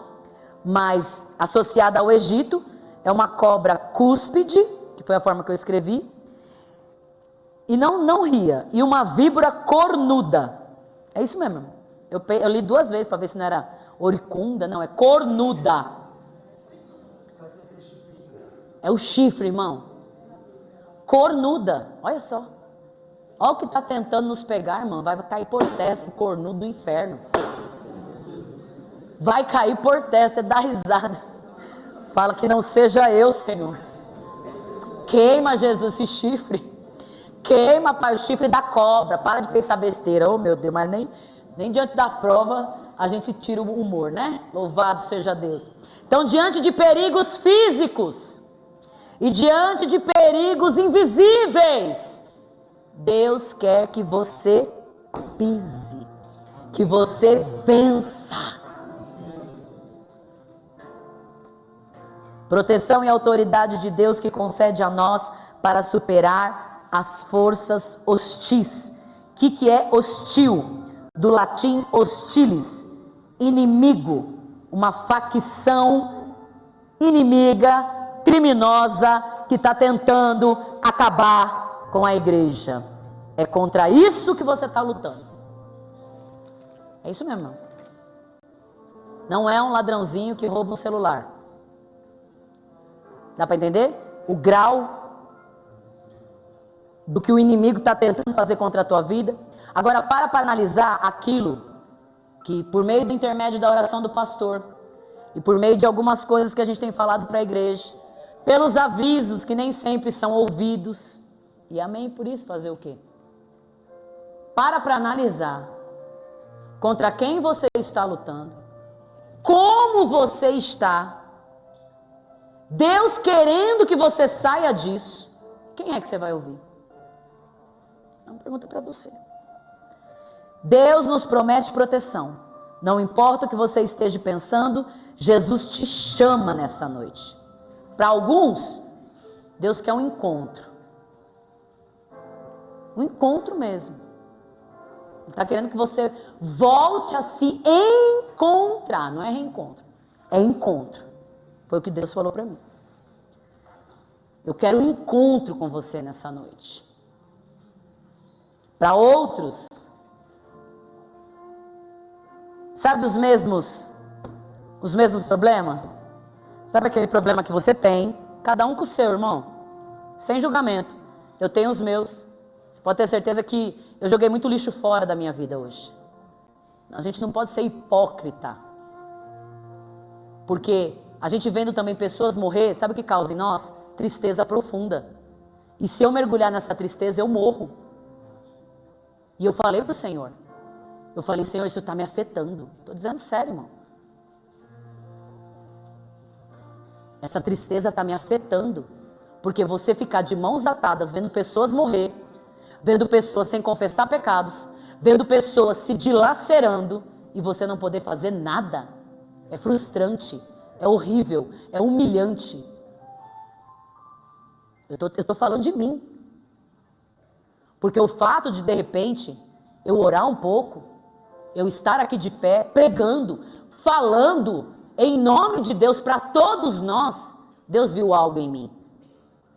mas associada ao Egito, é uma cobra cúspide, que foi a forma que eu escrevi, e não ria, e uma víbora cornuda, é isso mesmo, eu li 2 vezes para ver se não era oricunda, não, é cornuda, é o chifre, irmão, cornuda, olha só, olha o que está tentando nos pegar, irmão, vai cair por terra esse cornudo do inferno, vai cair por terra, você dá risada, fala que não seja eu, Senhor. Queima, Jesus, esse chifre. Queima, Pai, o chifre da cobra. Para de pensar besteira. Oh, meu Deus, mas nem diante da prova a gente tira o humor, né? Louvado seja Deus. Então, diante de perigos físicos e diante de perigos invisíveis, Deus quer que você pise, que você vença. Proteção e autoridade de Deus que concede a nós para superar as forças hostis. O que é hostil? Do latim hostilis, inimigo, uma facção inimiga, criminosa, que está tentando acabar com a igreja. É contra isso que você está lutando. É isso mesmo. Não é um ladrãozinho que rouba um celular. Dá para entender? O grau do que o inimigo está tentando fazer contra a tua vida. Agora para analisar aquilo que por meio do intermédio da oração do pastor e por meio de algumas coisas que a gente tem falado para a igreja, pelos avisos que nem sempre são ouvidos, e amém por isso fazer o quê? Para analisar contra quem você está lutando, como você está, Deus querendo que você saia disso, quem é que você vai ouvir? É uma pergunta para você. Deus nos promete proteção. Não importa o que você esteja pensando, Jesus te chama nessa noite. Para alguns, Deus quer um encontro. Um encontro mesmo. Ele está querendo que você volte a se encontrar. Não é reencontro, é encontro. Foi o que Deus falou para mim. Eu quero um encontro com você nessa noite. Para outros, sabe os mesmos problemas? Sabe aquele problema que você tem? Cada um com o seu, irmão. Sem julgamento. Eu tenho os meus. Você pode ter certeza que eu joguei muito lixo fora da minha vida hoje. A gente não pode ser hipócrita. Porque a gente vendo também pessoas morrer, sabe o que causa em nós? Tristeza profunda. E se eu mergulhar nessa tristeza, eu morro. E eu falei para o Senhor. Eu falei, Senhor, isso está me afetando. Estou dizendo sério, irmão. Essa tristeza está me afetando. Porque você ficar de mãos atadas, vendo pessoas morrer, vendo pessoas sem confessar pecados, vendo pessoas se dilacerando, e você não poder fazer nada, é frustrante. É horrível, é humilhante. Eu tô falando de mim. Porque o fato de repente, eu orar um pouco, eu estar aqui de pé, pregando, falando em nome de Deus para todos nós, Deus viu algo em mim.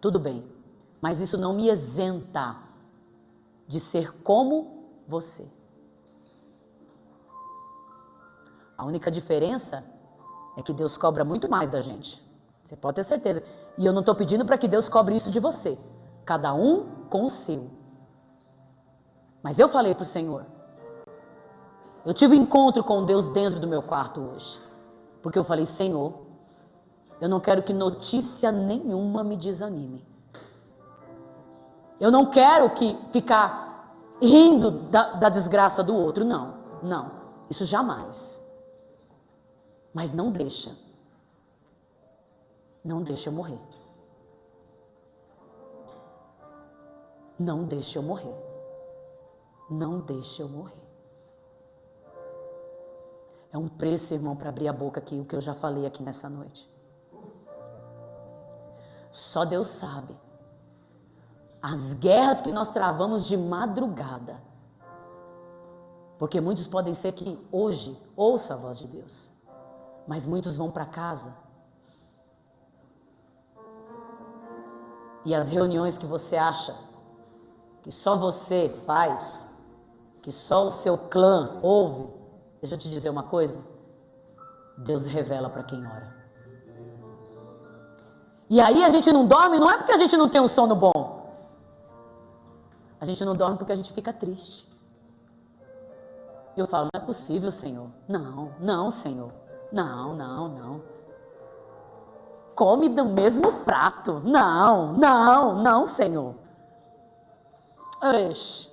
Tudo bem, mas isso não me isenta de ser como você. A única diferença é que Deus cobra muito mais da gente. Você pode ter certeza. E eu não estou pedindo para que Deus cobre isso de você. Cada um com o seu. Mas eu falei para o Senhor. Eu tive um encontro com Deus dentro do meu quarto hoje. Porque eu falei, Senhor, eu não quero que notícia nenhuma me desanime. Eu não quero que ficar rindo da desgraça do outro. Não, não. Isso jamais. Mas não deixa. Não deixa eu morrer. Não deixa eu morrer. Não deixa eu morrer. É um preço, irmão, para abrir a boca aqui, o que eu já falei aqui nessa noite. Só Deus sabe. As guerras que nós travamos de madrugada. Porque muitos podem ser que hoje ouçam a voz de Deus. Mas muitos vão para casa. E as reuniões que você acha que só você faz, que só o seu clã ouve, deixa eu te dizer uma coisa, Deus revela para quem ora. E aí a gente não dorme, não é porque a gente não tem um sono bom. A gente não dorme porque a gente fica triste. E eu falo, não é possível, Senhor. Não, Senhor. Não. Come do mesmo prato. Não, Senhor. Eixe.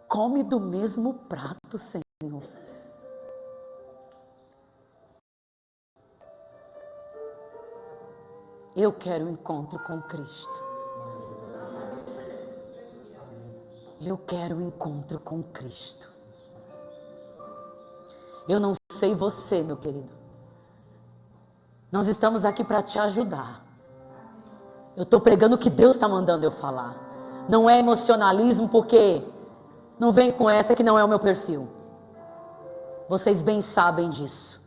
Come do mesmo prato, Senhor. Eu quero um encontro com Cristo. Eu quero um encontro com Cristo. Eu não sei você, meu querido. Nós estamos aqui para te ajudar. Eu estou pregando o que Deus está mandando eu falar. Não é emocionalismo, porque não vem com essa que não é o meu perfil. Vocês bem sabem disso.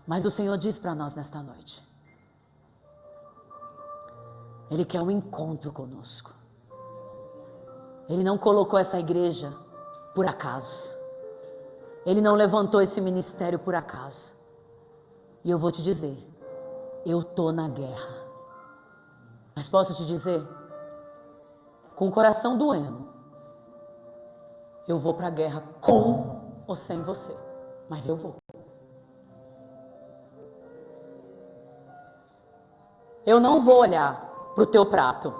Mas o Senhor diz para nós nesta noite. Ele quer um encontro conosco. Ele não colocou essa igreja por acaso. Ele não levantou esse ministério por acaso. E eu vou te dizer, eu estou na guerra. Mas posso te dizer, com o coração doendo, eu vou para a guerra com ou sem você. Mas eu vou. Eu não vou olhar para o teu prato.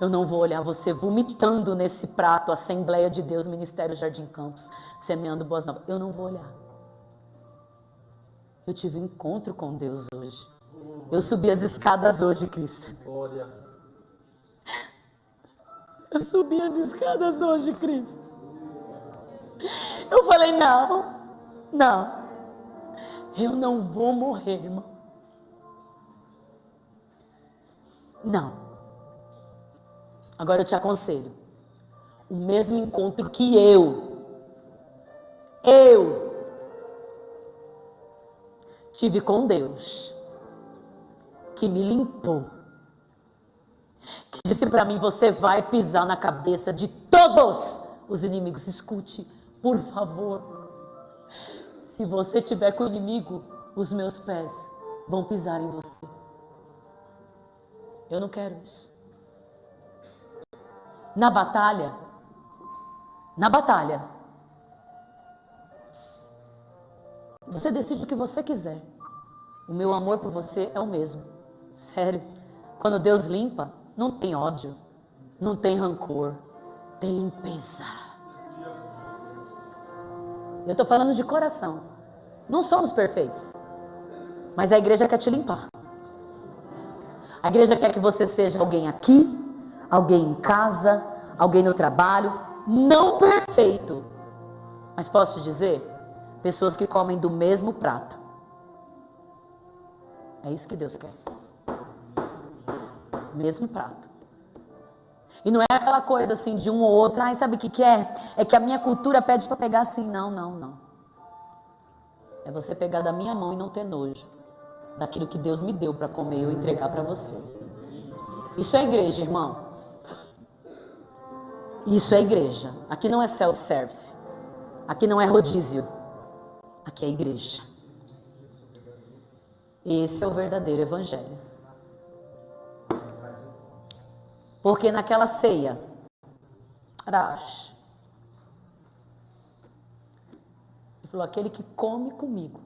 Eu não vou olhar você vomitando nesse prato, Assembleia de Deus, Ministério Jardim Campos, semeando boas novas. Eu não vou olhar. Eu tive um encontro com Deus hoje. Eu subi as escadas hoje, Cris. Eu subi as escadas hoje, Cris. Eu falei, não. Eu não vou morrer, irmão. Não. Agora eu te aconselho. O mesmo encontro que eu tive com Deus, que me limpou, que disse para mim, você vai pisar na cabeça de todos os inimigos. Escute, por favor. Se você tiver com o inimigo, os meus pés vão pisar em você. Eu não quero isso. Na batalha, você decide o que você quiser. O meu amor por você é o mesmo. Sério. Quando Deus limpa, não tem ódio, não tem rancor, tem limpeza. Eu estou falando de coração. Não somos perfeitos, mas a igreja quer te limpar. A igreja quer que você seja alguém aqui, alguém em casa, alguém no trabalho, não perfeito. Mas posso te dizer, pessoas que comem do mesmo prato. É isso que Deus quer. Mesmo prato. E não é aquela coisa assim de um ou outro, sabe o que é? É que a minha cultura pede para pegar assim. Não. É você pegar da minha mão e não ter nojo daquilo que Deus me deu para comer e eu entregar para você. Isso é igreja, irmão. Isso é igreja. Aqui não é self-service. Aqui não é rodízio. Aqui é igreja. Esse é o verdadeiro evangelho. Porque naquela ceia, ele falou, aquele que come comigo.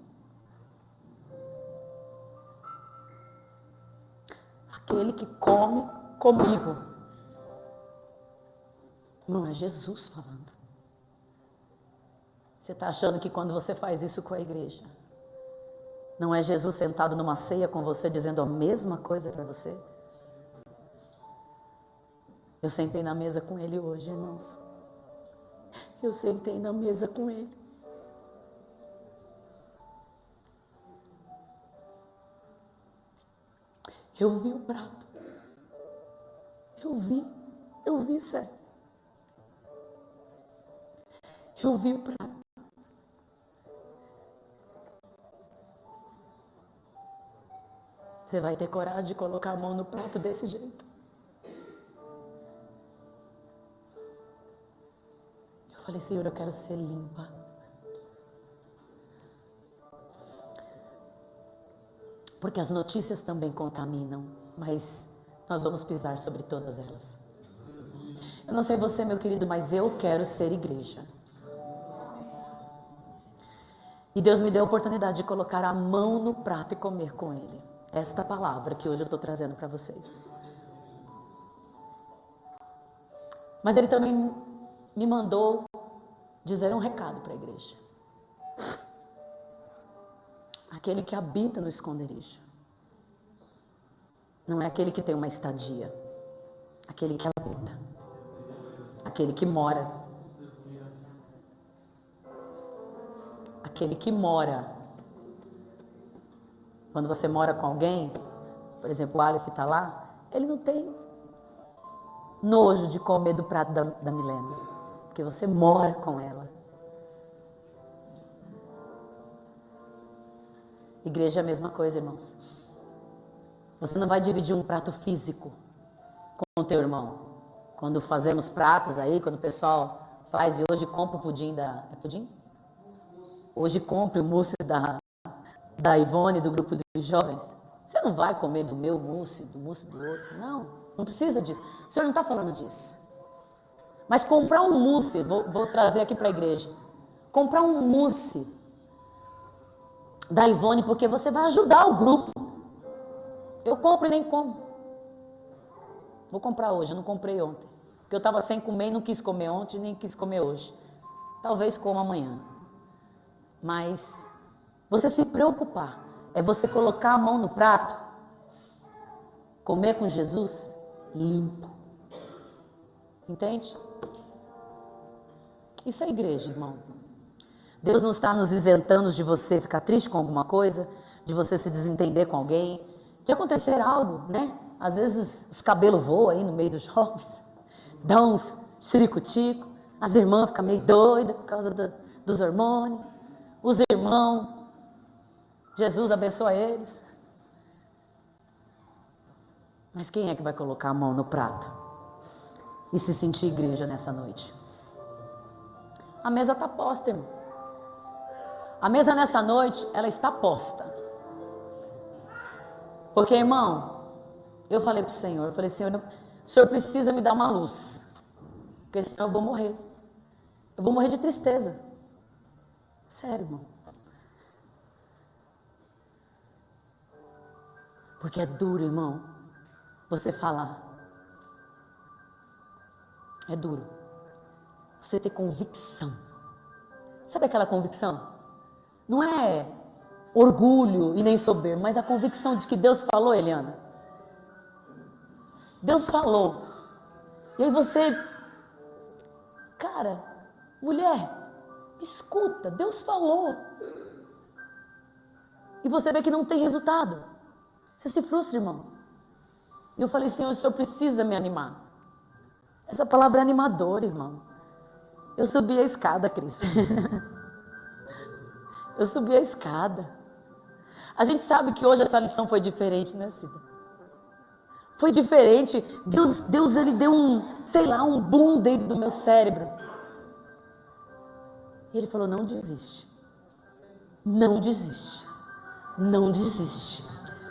Aquele que come comigo. Não é Jesus falando. Você está achando que quando você faz isso com a igreja, não é Jesus sentado numa ceia com você dizendo a mesma coisa para você? Eu sentei na mesa com ele hoje, irmãos. Eu sentei na mesa com ele. Eu vi o prato. Eu vi, sério. Eu vi o prato. Você vai ter coragem de colocar a mão no prato desse jeito? Eu falei, Senhor, eu quero ser limpa. Porque as notícias também contaminam, mas nós vamos pisar sobre todas elas. Eu não sei você, meu querido, mas eu quero ser igreja. E Deus me deu a oportunidade de colocar a mão no prato e comer com Ele. Esta palavra que hoje eu estou trazendo para vocês. Mas Ele também me mandou dizer um recado para a igreja. Aquele que habita no esconderijo. Não é aquele que tem uma estadia. Aquele que habita. Aquele que mora. Aquele que mora. Quando você mora com alguém, por exemplo, o Aleph está lá, ele não tem nojo de comer do prato da Milena, porque você mora com ela. Igreja é a mesma coisa, irmãos. Você não vai dividir um prato físico com o teu irmão. Quando fazemos pratos aí, quando o pessoal faz, e hoje compra o pudim da... É pudim? Hoje compra o mousse da Ivone, do grupo dos jovens. Você não vai comer do meu mousse, do mousse do outro. Não precisa disso. O senhor não está falando disso. Mas comprar um mousse, vou trazer aqui para a igreja. Comprar um mousse da Ivone, porque você vai ajudar o grupo. Eu compro e nem como. Vou comprar hoje, eu não comprei ontem. Porque eu estava sem comer e não quis comer ontem, nem quis comer hoje. Talvez coma amanhã. Mas você se preocupar, é você colocar a mão no prato, comer com Jesus limpo. Entende? Isso é igreja, irmão. Deus não está nos isentando de você ficar triste com alguma coisa, de você se desentender com alguém, de acontecer algo, né? Às vezes os cabelos voam aí no meio dos jovens, dá uns xirico-tico, as irmãs ficam meio doidas por causa dos hormônios, os irmãos, Jesus abençoa eles. Mas quem é que vai colocar a mão no prato e se sentir igreja nessa noite? A mesa está posta, irmão. A mesa nessa noite, ela está posta. Porque, irmão, eu falei para o Senhor, eu falei, Senhor, o Senhor precisa me dar uma luz, porque senão eu vou morrer. Eu vou morrer de tristeza. Sério, irmão. Porque é duro, irmão, você falar. É duro. Você ter convicção. Sabe aquela convicção? Não é orgulho e nem soberba, mas a convicção de que Deus falou, Eliana. Deus falou. E aí você, cara, mulher, escuta, Deus falou. E você vê que não tem resultado. Você se frustra, irmão. E eu falei, Senhor, o Senhor precisa me animar. Essa palavra é animadora, irmão. Eu subi a escada, Cris. Eu subi a escada. A gente sabe que hoje essa lição foi diferente, né, Cida? Foi diferente. Deus ele deu um boom dentro do meu cérebro. E ele falou, não desiste. Não desiste. Não desiste.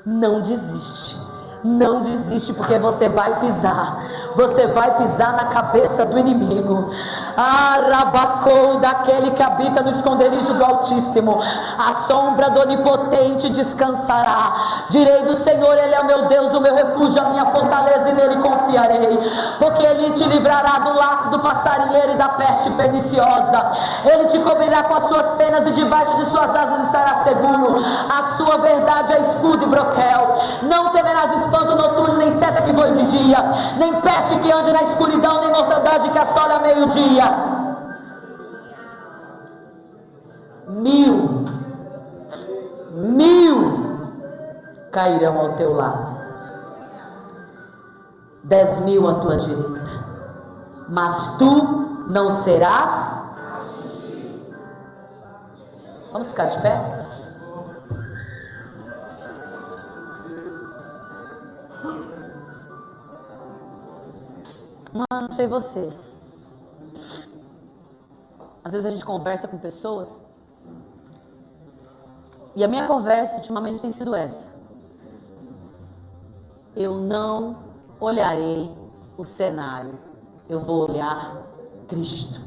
Não desiste. Não desiste, porque você vai pisar. Você vai pisar na cabeça do inimigo. Arabacou, daquele que habita no esconderijo do Altíssimo. A sombra do Onipotente descansará. Direi do Senhor, Ele é o meu Deus, o meu refúgio, a minha fortaleza, e nele confiarei. Porque Ele te livrará do laço do passarinheiro e da peste perniciosa. Ele te cobrirá com as suas penas e debaixo de suas asas estará seguro. A sua verdade é escudo e broquel. Não temerás espanto noturno, nem seta que voe de dia, nem peste que ande na escuridão, nem mortandade que assole a meio-dia. 1000 cairão ao teu lado, 10.000 à tua direita, mas tu não serás. Vamos ficar de pé? Não sei você. Às vezes a gente conversa com pessoas e a minha conversa ultimamente tem sido essa. Eu não olharei o cenário, eu vou olhar Cristo.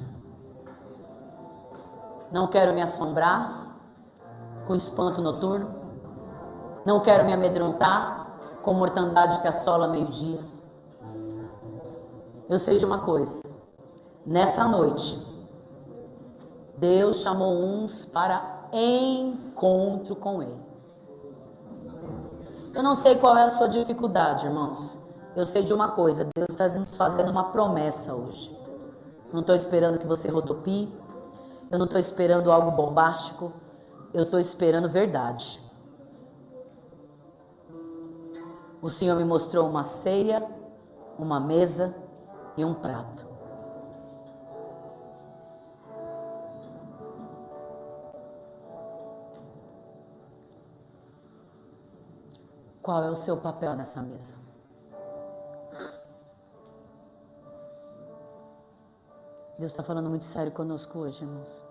Não quero me assombrar com espanto noturno, não quero me amedrontar com mortandade que assola meio-dia. Eu sei de uma coisa, nessa noite, Deus chamou uns para encontro com Ele. Eu não sei qual é a sua dificuldade, irmãos. Eu sei de uma coisa, Deus está nos fazendo uma promessa hoje. Não estou esperando que você rodopie, eu não estou esperando algo bombástico, eu estou esperando verdade. O Senhor me mostrou uma ceia, uma mesa e um prato. Qual é o seu papel nessa mesa? Deus está falando muito sério conosco hoje, irmãos.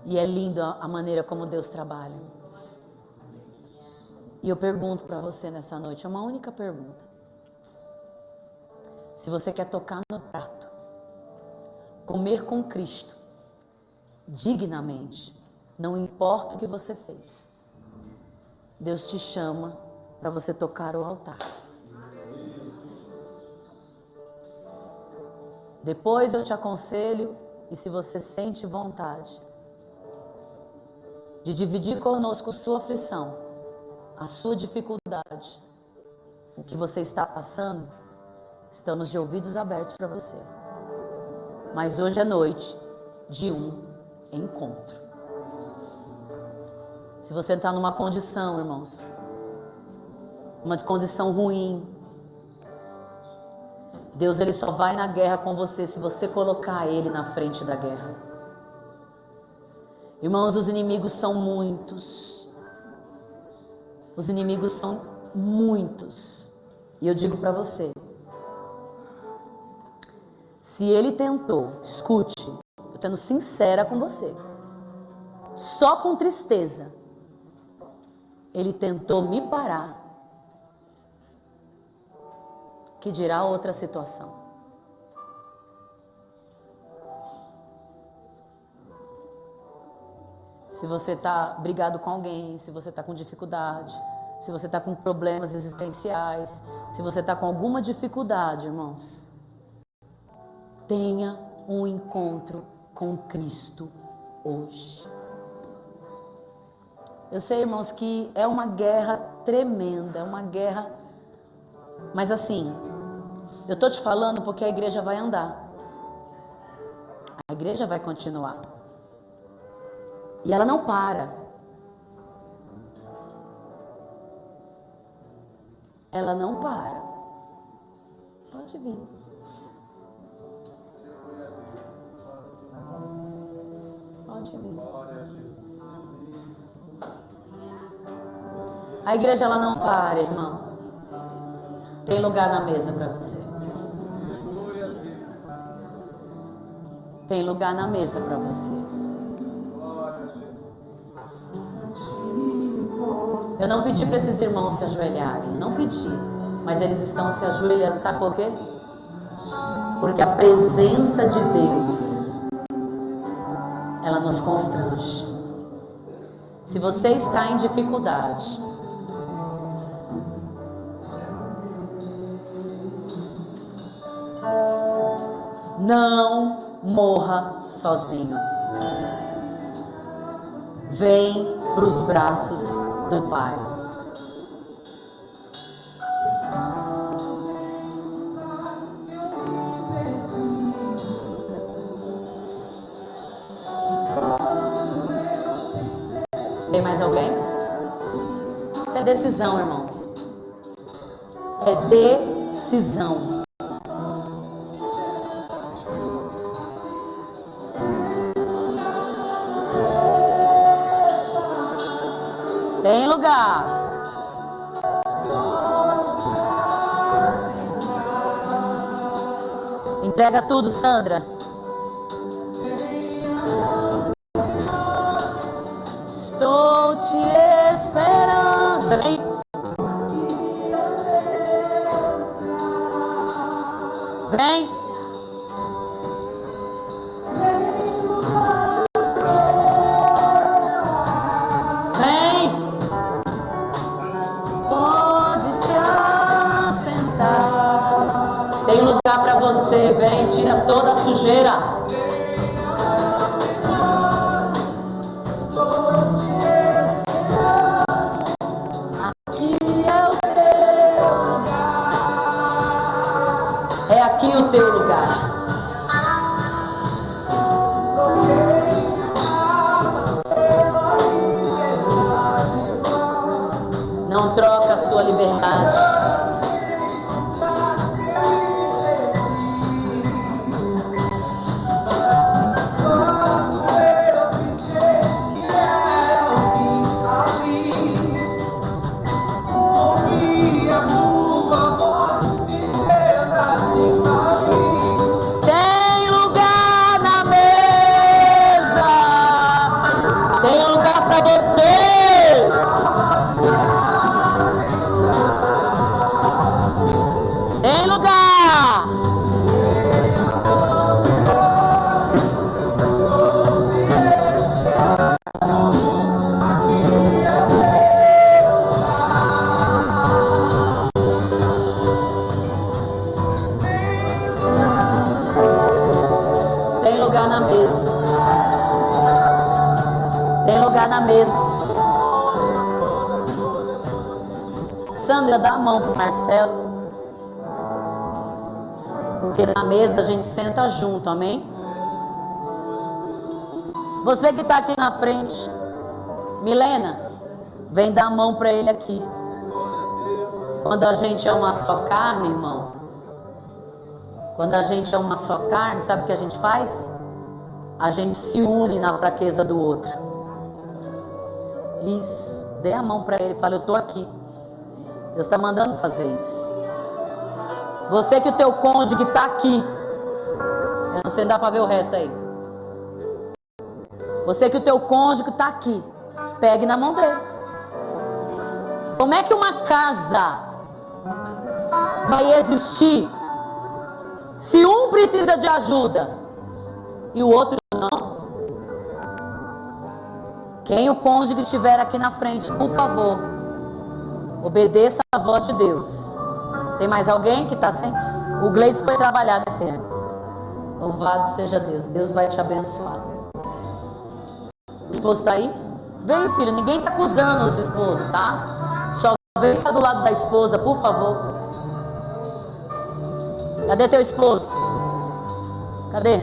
E é lindo a maneira como Deus trabalha. E eu pergunto para você nessa noite, é uma única pergunta. Se você quer tocar no prato, comer com Cristo, dignamente, não importa o que você fez, Deus te chama para você tocar o altar. Depois eu te aconselho, e se você sente vontade, de dividir conosco sua aflição, a sua dificuldade, o que você está passando, estamos de ouvidos abertos para você. Mas hoje é noite de um encontro. Se você está numa condição, irmãos, uma condição ruim, Deus ele só vai na guerra com você se você colocar Ele na frente da guerra. Irmãos, os inimigos são muitos. Os inimigos são muitos. E eu digo para você, se ele tentou, escute, eu estou sendo sincera com você, só com tristeza, ele tentou me parar, que dirá outra situação. Se você está brigado com alguém, se você está com dificuldade, se você está com problemas existenciais, se você está com alguma dificuldade, irmãos, tenha um encontro com Cristo hoje. Eu sei, irmãos, que é uma guerra tremenda, é uma guerra, mas assim, eu estou te falando porque a igreja vai andar, a igreja vai continuar, e ela não para, ela não para, pode vir. Pode vir. A igreja ela não para, irmão. Tem lugar na mesa para você. Tem lugar na mesa para você. Eu não pedi para esses irmãos se ajoelharem. Não pedi. Mas eles estão se ajoelhando. Sabe por quê? Porque a presença de Deus, ela nos constrange. Se você está em dificuldade, não morra sozinho. Vem para os braços do Pai. Tem mais alguém? Isso é decisão, irmãos. É decisão. Tem lugar. Entrega tudo, Sandra. Estou te esperando. Vem. Vem. Vem. Pode se assentar. Tem lugar para você. Vem, tira toda a sujeira. É aqui o teu lugar. Não troca a sua liberdade. Na mesa. Sandra, dá a mão pro Marcelo. Porque na mesa a gente senta junto, amém? Você que está aqui na frente, Milena, vem dar a mão para ele aqui. Quando a gente é uma só carne, irmão, quando a gente é uma só carne, sabe o que a gente faz? A gente se une na fraqueza do outro. Isso, dê a mão para ele e fala, eu estou aqui. Deus está mandando fazer isso. Você que o teu cônjuge está aqui. Eu não sei se dá para ver o resto aí. Você que o teu cônjuge está aqui. Pegue na mão dele. Como é que uma casa vai existir se um precisa de ajuda e o outro não? Quem o cônjuge estiver aqui na frente, por favor, obedeça a voz de Deus. Tem mais alguém que está sem? O Gleice foi trabalhar, né, filha? Louvado seja Deus. Deus vai te abençoar. O esposo está aí? Vem, filho. Ninguém está acusando os esposos, tá? Só vem ficar do lado da esposa, por favor. Cadê teu esposo? Cadê?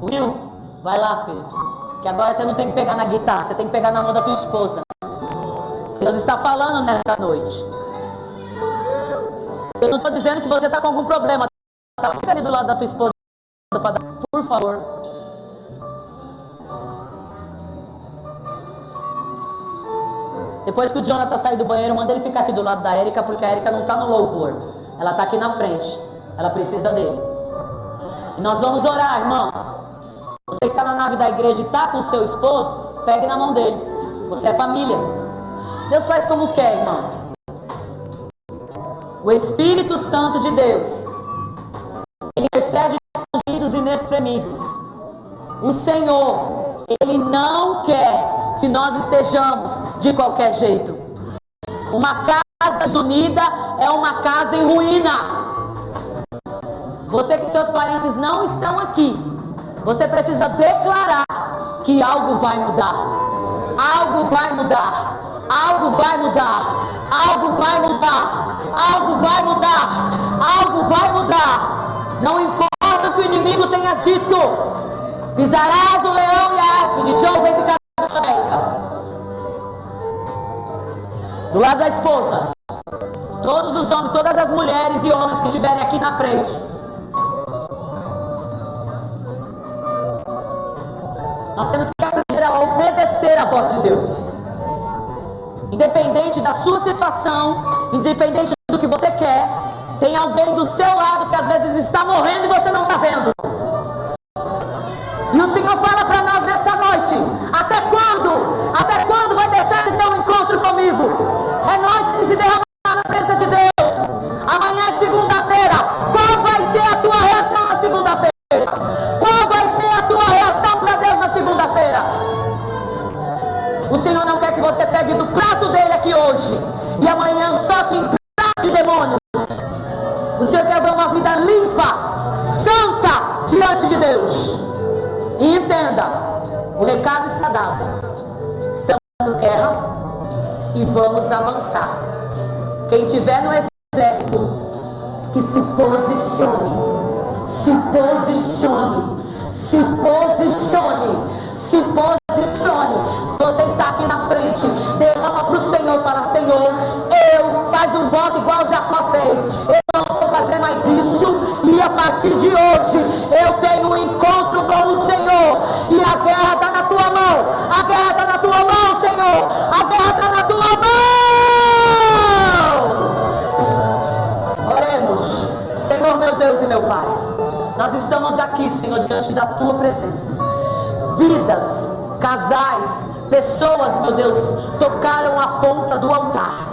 Will, vai lá, filho. Que agora você não tem que pegar na guitarra, você tem que pegar na mão da tua esposa. Deus está falando nessa noite. Eu não estou dizendo que você está com algum problema. Tá, fica ali do lado da tua esposa, por favor. Depois que o Jonathan sair do banheiro, manda ele ficar aqui do lado da Érica, porque a Érica não está no louvor. Ela está aqui na frente. Ela precisa dele. E nós vamos orar, irmãos. Você que está na nave da igreja e está com o seu esposo, pegue na mão dele. Você é família. Deus faz como quer, irmão. O Espírito Santo de Deus, ele intercede pelos gemidos inexprimíveis. O Senhor, ele não quer que nós estejamos de qualquer jeito. Uma casa desunida é uma casa em ruína. Você que seus parentes não estão aqui, você precisa declarar que algo vai mudar. Algo vai mudar. Algo vai mudar. Algo vai mudar. Algo vai mudar. Algo vai mudar. Não importa o que o inimigo tenha dito. Pisarás o leão e a áspide. Te ouve esse cara. Do lado da esposa. Todos os homens, todas as mulheres e homens que estiverem aqui na frente. Nós temos que aprender a obedecer a voz de Deus. Independente da sua situação, independente do que você quer, tem alguém do seu lado que às vezes está morrendo e você não está vendo. E o Senhor fala para nós nesta noite: até quando? Até quando vai deixar de ter um encontro comigo? É noite de se derramar na presença de Deus. Amanhã é segunda-feira. Qual vai ser a tua reação na segunda-feira? Qual vai ser a tua reação para Deus na segunda-feira? O Senhor não quer que você pegue do prato dele aqui hoje e amanhã toque em prato de demônios. O Senhor quer ver uma vida limpa, santa diante de Deus. E entenda, o recado está dado. Estamos em guerra e vamos avançar. Quem tiver no exército, que se posicione. Se posicione. Se posicione. Se posicione. Se você está aqui na frente, derrama para o Senhor, fala: Senhor, eu faz um voto igual Jacó fez. Eu não vou fazer mais isso. E a partir de hoje, eu tenho um encontro com o Senhor. E a guerra está na tua mão. A guerra está na tua mão, Senhor. A guerra está na tua mão. Oremos. Senhor, meu Deus e meu Pai, nós estamos aqui, Senhor, diante da tua presença. Vidas, casais, pessoas, meu Deus, tocaram a ponta do altar.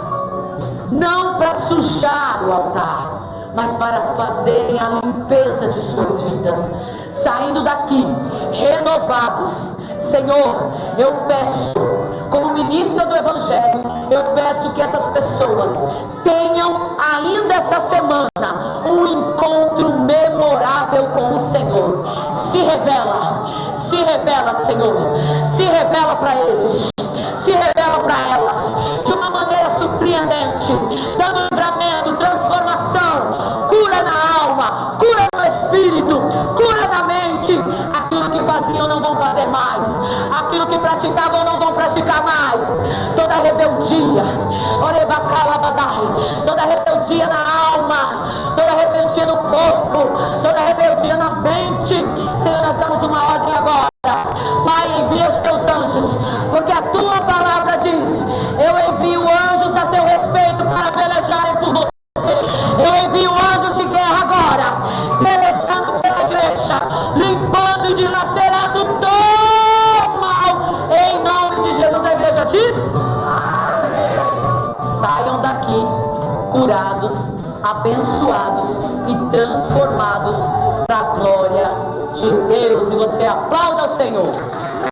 Não para sujar o altar, mas para fazerem a limpeza de suas vidas, saindo daqui renovados. Senhor, eu peço, como ministra do Evangelho, eu peço que essas pessoas tenham ainda essa semana um encontro memorável com o Senhor. Se revela, Senhor, se revela para eles, se revela para elas, de uma maneira surpreendente, dando livramento, transformação, cura na alma, cura no espírito, cura na mente. Aquilo que faziam não vão fazer mais, aquilo que praticavam não vão praticar mais. Toda rebeldia, toda rebeldia na alma, toda rebeldia no corpo, toda rebeldia na mente, Senhor, nós damos uma ordem agora. Pai, envia os teus anjos, porque a tua palavra diz: eu envio anjos a teu respeito para pelejarem por você. Eu envio anjos de guerra agora, pelejando pela igreja, limpando e dilacerando todo mal, em nome de Jesus. A igreja diz: saiam daqui curados, abençoados e transformados para a glória de Deus. E você aplauda o Senhor.